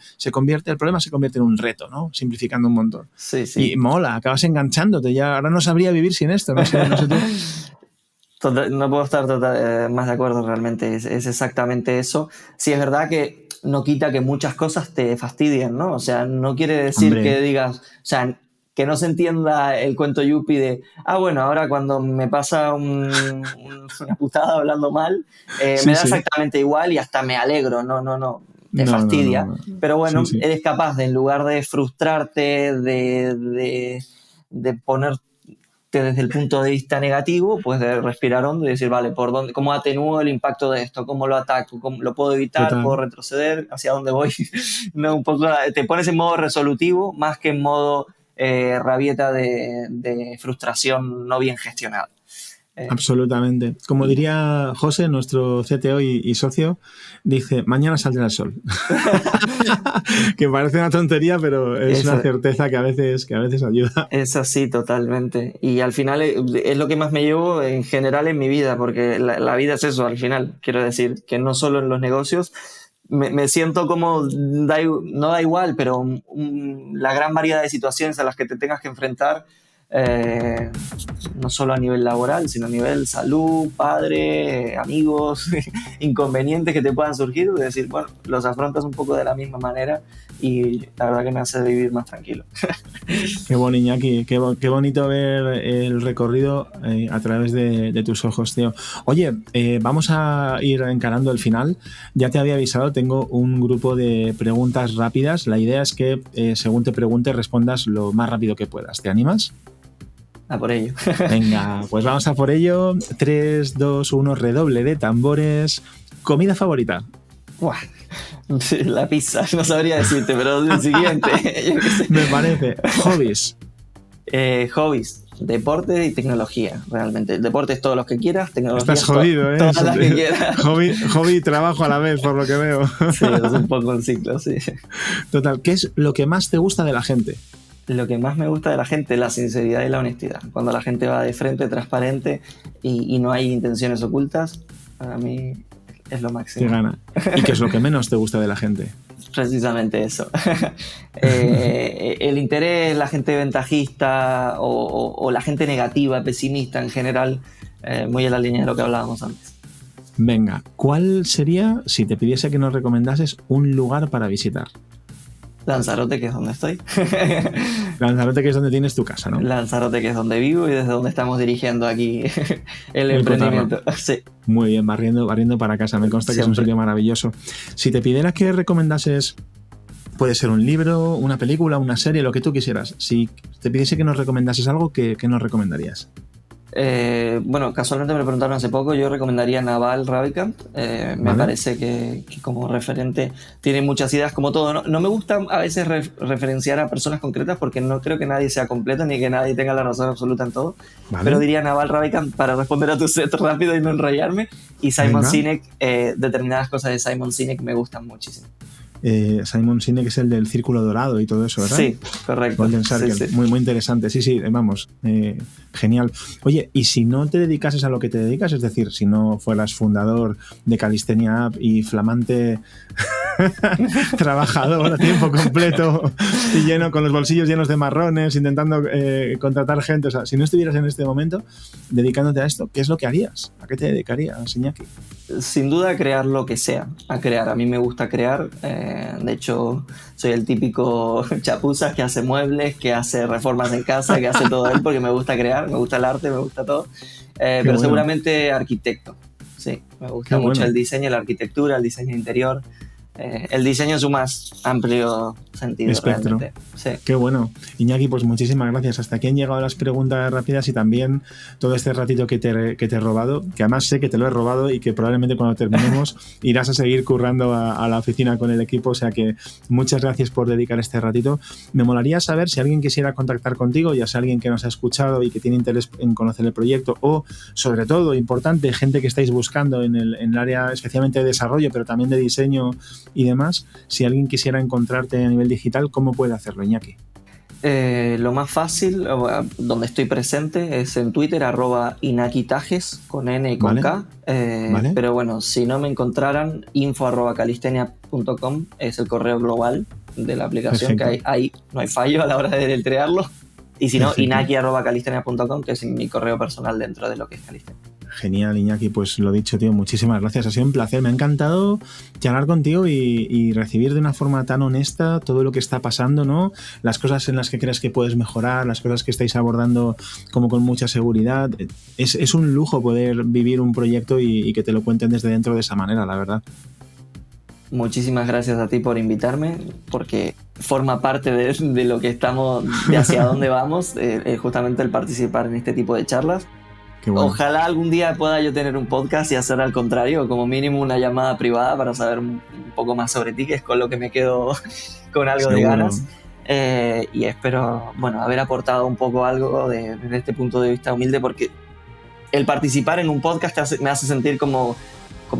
problema se convierte en un reto, ¿no? Simplificando un montón. Sí, Y sí. mola, acabas enganchándote, ya ahora no sabría vivir sin esto, no sé tú. No puedo estar más de acuerdo realmente, es exactamente eso. Sí, es verdad que no quita que muchas cosas te fastidien, ¿no? O sea, no quiere decir Hombre, que digas, o sea, que no se entienda el cuento yuppie de, bueno, ahora cuando me pasa una putada hablando mal, me da exactamente igual y hasta me alegro, no, te fastidia. No. Pero bueno, Sí. eres capaz de, en lugar de frustrarte, de ponerte desde el punto de vista negativo, pues de respirar hondo y decir, vale, ¿cómo atenúo el impacto de esto? ¿Cómo lo ataco? ¿Cómo lo puedo evitar? Total. ¿Puedo retroceder? ¿Hacia dónde voy? No, un poco, te pones en modo resolutivo más que en modo rabieta de frustración no bien gestionada. Absolutamente. Como diría José, nuestro CTO y socio, dice, mañana saldrá el sol. Que parece una tontería, pero es una certeza que a veces ayuda. Es así, totalmente. Y al final es lo que más me llevo en general en mi vida, porque la vida es eso, al final. Quiero decir, que no solo en los negocios, me siento como, no da igual, pero la gran variedad de situaciones a las que te tengas que enfrentar, no solo a nivel laboral, sino a nivel salud, padre, amigos, inconvenientes que te puedan surgir, de decir, bueno, los afrontas un poco de la misma manera y la verdad que me hace vivir más tranquilo. Qué bonito, Iñaki, qué bonito ver el recorrido a través de tus ojos, tío. Oye, vamos a ir encarando el final. Ya te había avisado, tengo un grupo de preguntas rápidas. La idea es que según te pregunte respondas lo más rápido que puedas. ¿Te animas? A por ello. Venga, pues vamos a por ello. 3, 2, 1, redoble de tambores. ¿Comida favorita? Buah, la pizza, no sabría decirte, pero el siguiente. Me parece. Hobbies. Hobbies. Deporte y tecnología, realmente. Deporte es todos los que quieras, tecnología estás jodido, todas las que quieras. Hobby y trabajo a la vez, por lo que veo. Sí, es un poco un ciclo, sí. Total, ¿qué es lo que más te gusta de la gente? Lo que más me gusta de la gente es la sinceridad y la honestidad. Cuando la gente va de frente, transparente y no hay intenciones ocultas, para mí es lo máximo. Qué gana. ¿Y qué es lo que menos te gusta de la gente? Precisamente eso. El interés, la gente ventajista o la gente negativa, pesimista en general, muy en la línea de lo que hablábamos antes. Venga, ¿cuál sería, si te pidiese que nos recomendases, un lugar para visitar? Lanzarote, que es donde estoy. Lanzarote, que es donde tienes tu casa, ¿no? Lanzarote, que es donde vivo y desde donde estamos dirigiendo aquí el emprendimiento. Sí. Muy bien, barriendo para casa. Me consta que es un sitio maravilloso. Si te pidiera que recomendases, puede ser un libro, una película, una serie, lo que tú quisieras. Si te pidiese que nos recomendases algo, ¿qué nos recomendarías? Bueno, casualmente me lo preguntaron hace poco. Yo recomendaría Naval Ravikant. Me parece que como referente tiene muchas ideas, como todo. No me gusta a veces referenciar a personas concretas porque no creo que nadie sea completo ni que nadie tenga la razón absoluta en todo. ¿Vale? Pero diría Naval Ravikant para responder a tu set rápido y no enrollarme. Y Simon Sinek, determinadas cosas de Simon Sinek me gustan muchísimo. Simon Sinek es el del Círculo Dorado y todo eso, ¿verdad? Sí, correcto. Golden Circle. Sí. Muy, muy interesante. Sí, vamos, genial. Oye, ¿y si no te dedicases a lo que te dedicas? Es decir, si no fueras fundador de Calistenia App y flamante trabajador a tiempo completo y con los bolsillos llenos de marrones, intentando contratar gente, o sea, si no estuvieras en este momento dedicándote a esto, ¿qué es lo que harías? ¿A qué te dedicarías, Iñaki? Sin duda a crear lo que sea, a crear. A mí me gusta crear, de hecho soy el típico chapuzas que hace muebles, que hace reformas en casa, que hace todo él porque me gusta crear, me gusta el arte, me gusta todo, pero bueno. Seguramente arquitecto, sí, me gusta mucho el diseño, la arquitectura, el diseño interior. El diseño en su más amplio sentido. Espectro. Sí. Qué bueno. Iñaki, pues muchísimas gracias. Hasta aquí han llegado las preguntas rápidas y también todo este ratito que te he robado, que además sé que te lo he robado y que probablemente cuando terminemos irás a seguir currando a la oficina con el equipo. O sea que muchas gracias por dedicar este ratito. Me molaría saber si alguien quisiera contactar contigo, ya sea alguien que nos ha escuchado y que tiene interés en conocer el proyecto o, sobre todo, importante, gente que estáis buscando en el área especialmente de desarrollo, pero también de diseño y demás. Si alguien quisiera encontrarte a nivel digital, ¿cómo puede hacerlo, Iñaki? Lo más fácil, donde estoy presente, es en Twitter, @inakitajes, con N y con K. ¿Vale? Pero bueno, si no me encontraran, info@calistenia.com es el correo global de la aplicación. Perfecto. Que ahí no hay fallo a la hora de deletrearlo. Y si no, inaki@calistenia.com, que es mi correo personal dentro de lo que es Calistenia. Genial, Iñaki, pues lo dicho, tío, muchísimas gracias. Ha sido un placer, me ha encantado charlar contigo y recibir de una forma tan honesta todo lo que está pasando, ¿no? Las cosas en las que crees que puedes mejorar, las cosas que estáis abordando como con mucha seguridad. Es un lujo poder vivir un proyecto y que te lo cuenten desde dentro de esa manera, la verdad. Muchísimas gracias a ti por invitarme, porque forma parte de lo que estamos, de hacia dónde vamos, justamente el participar en este tipo de charlas. Bueno. Ojalá algún día pueda yo tener un podcast y hacer al contrario, como mínimo una llamada privada para saber un poco más sobre ti, que es con lo que me quedo con algo de ganas. Y espero, bueno, haber aportado un poco algo desde este punto de vista humilde, porque el participar en un podcast me hace sentir como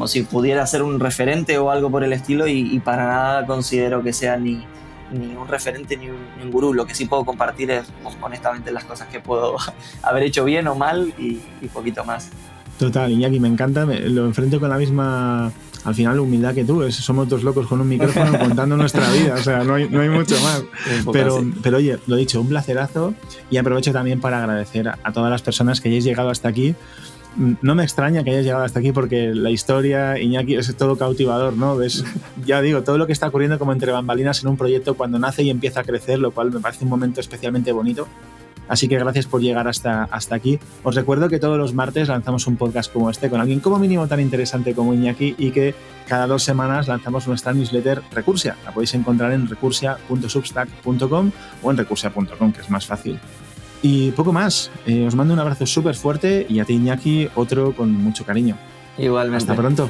si pudiera ser un referente o algo por el estilo, y para nada considero que sea ni un referente ni un gurú. Lo que sí puedo compartir es, honestamente, las cosas que puedo haber hecho bien o mal y poquito más. Total, Iñaki, me encanta, lo enfrento con la misma, al final, humildad que tú. Somos dos locos con un micrófono contando nuestra vida, o sea, no hay mucho más. Pero oye, lo dicho, un placerazo, y aprovecho también para agradecer a todas las personas que hayáis llegado hasta aquí. No me extraña que hayas llegado hasta aquí, porque la historia, Iñaki, es todo cautivador, ¿no? Ves, ya digo, todo lo que está ocurriendo como entre bambalinas en un proyecto cuando nace y empieza a crecer, lo cual me parece un momento especialmente bonito. Así que gracias por llegar hasta aquí. Os recuerdo que todos los martes lanzamos un podcast como este con alguien como mínimo tan interesante como Iñaki, y que cada 2 semanas lanzamos nuestra newsletter Recursia. La podéis encontrar en recursia.substack.com o en recursia.com, que es más fácil. Y poco más. Os mando un abrazo súper fuerte, y a ti, Iñaki, otro con mucho cariño. Igualmente. Hasta pronto.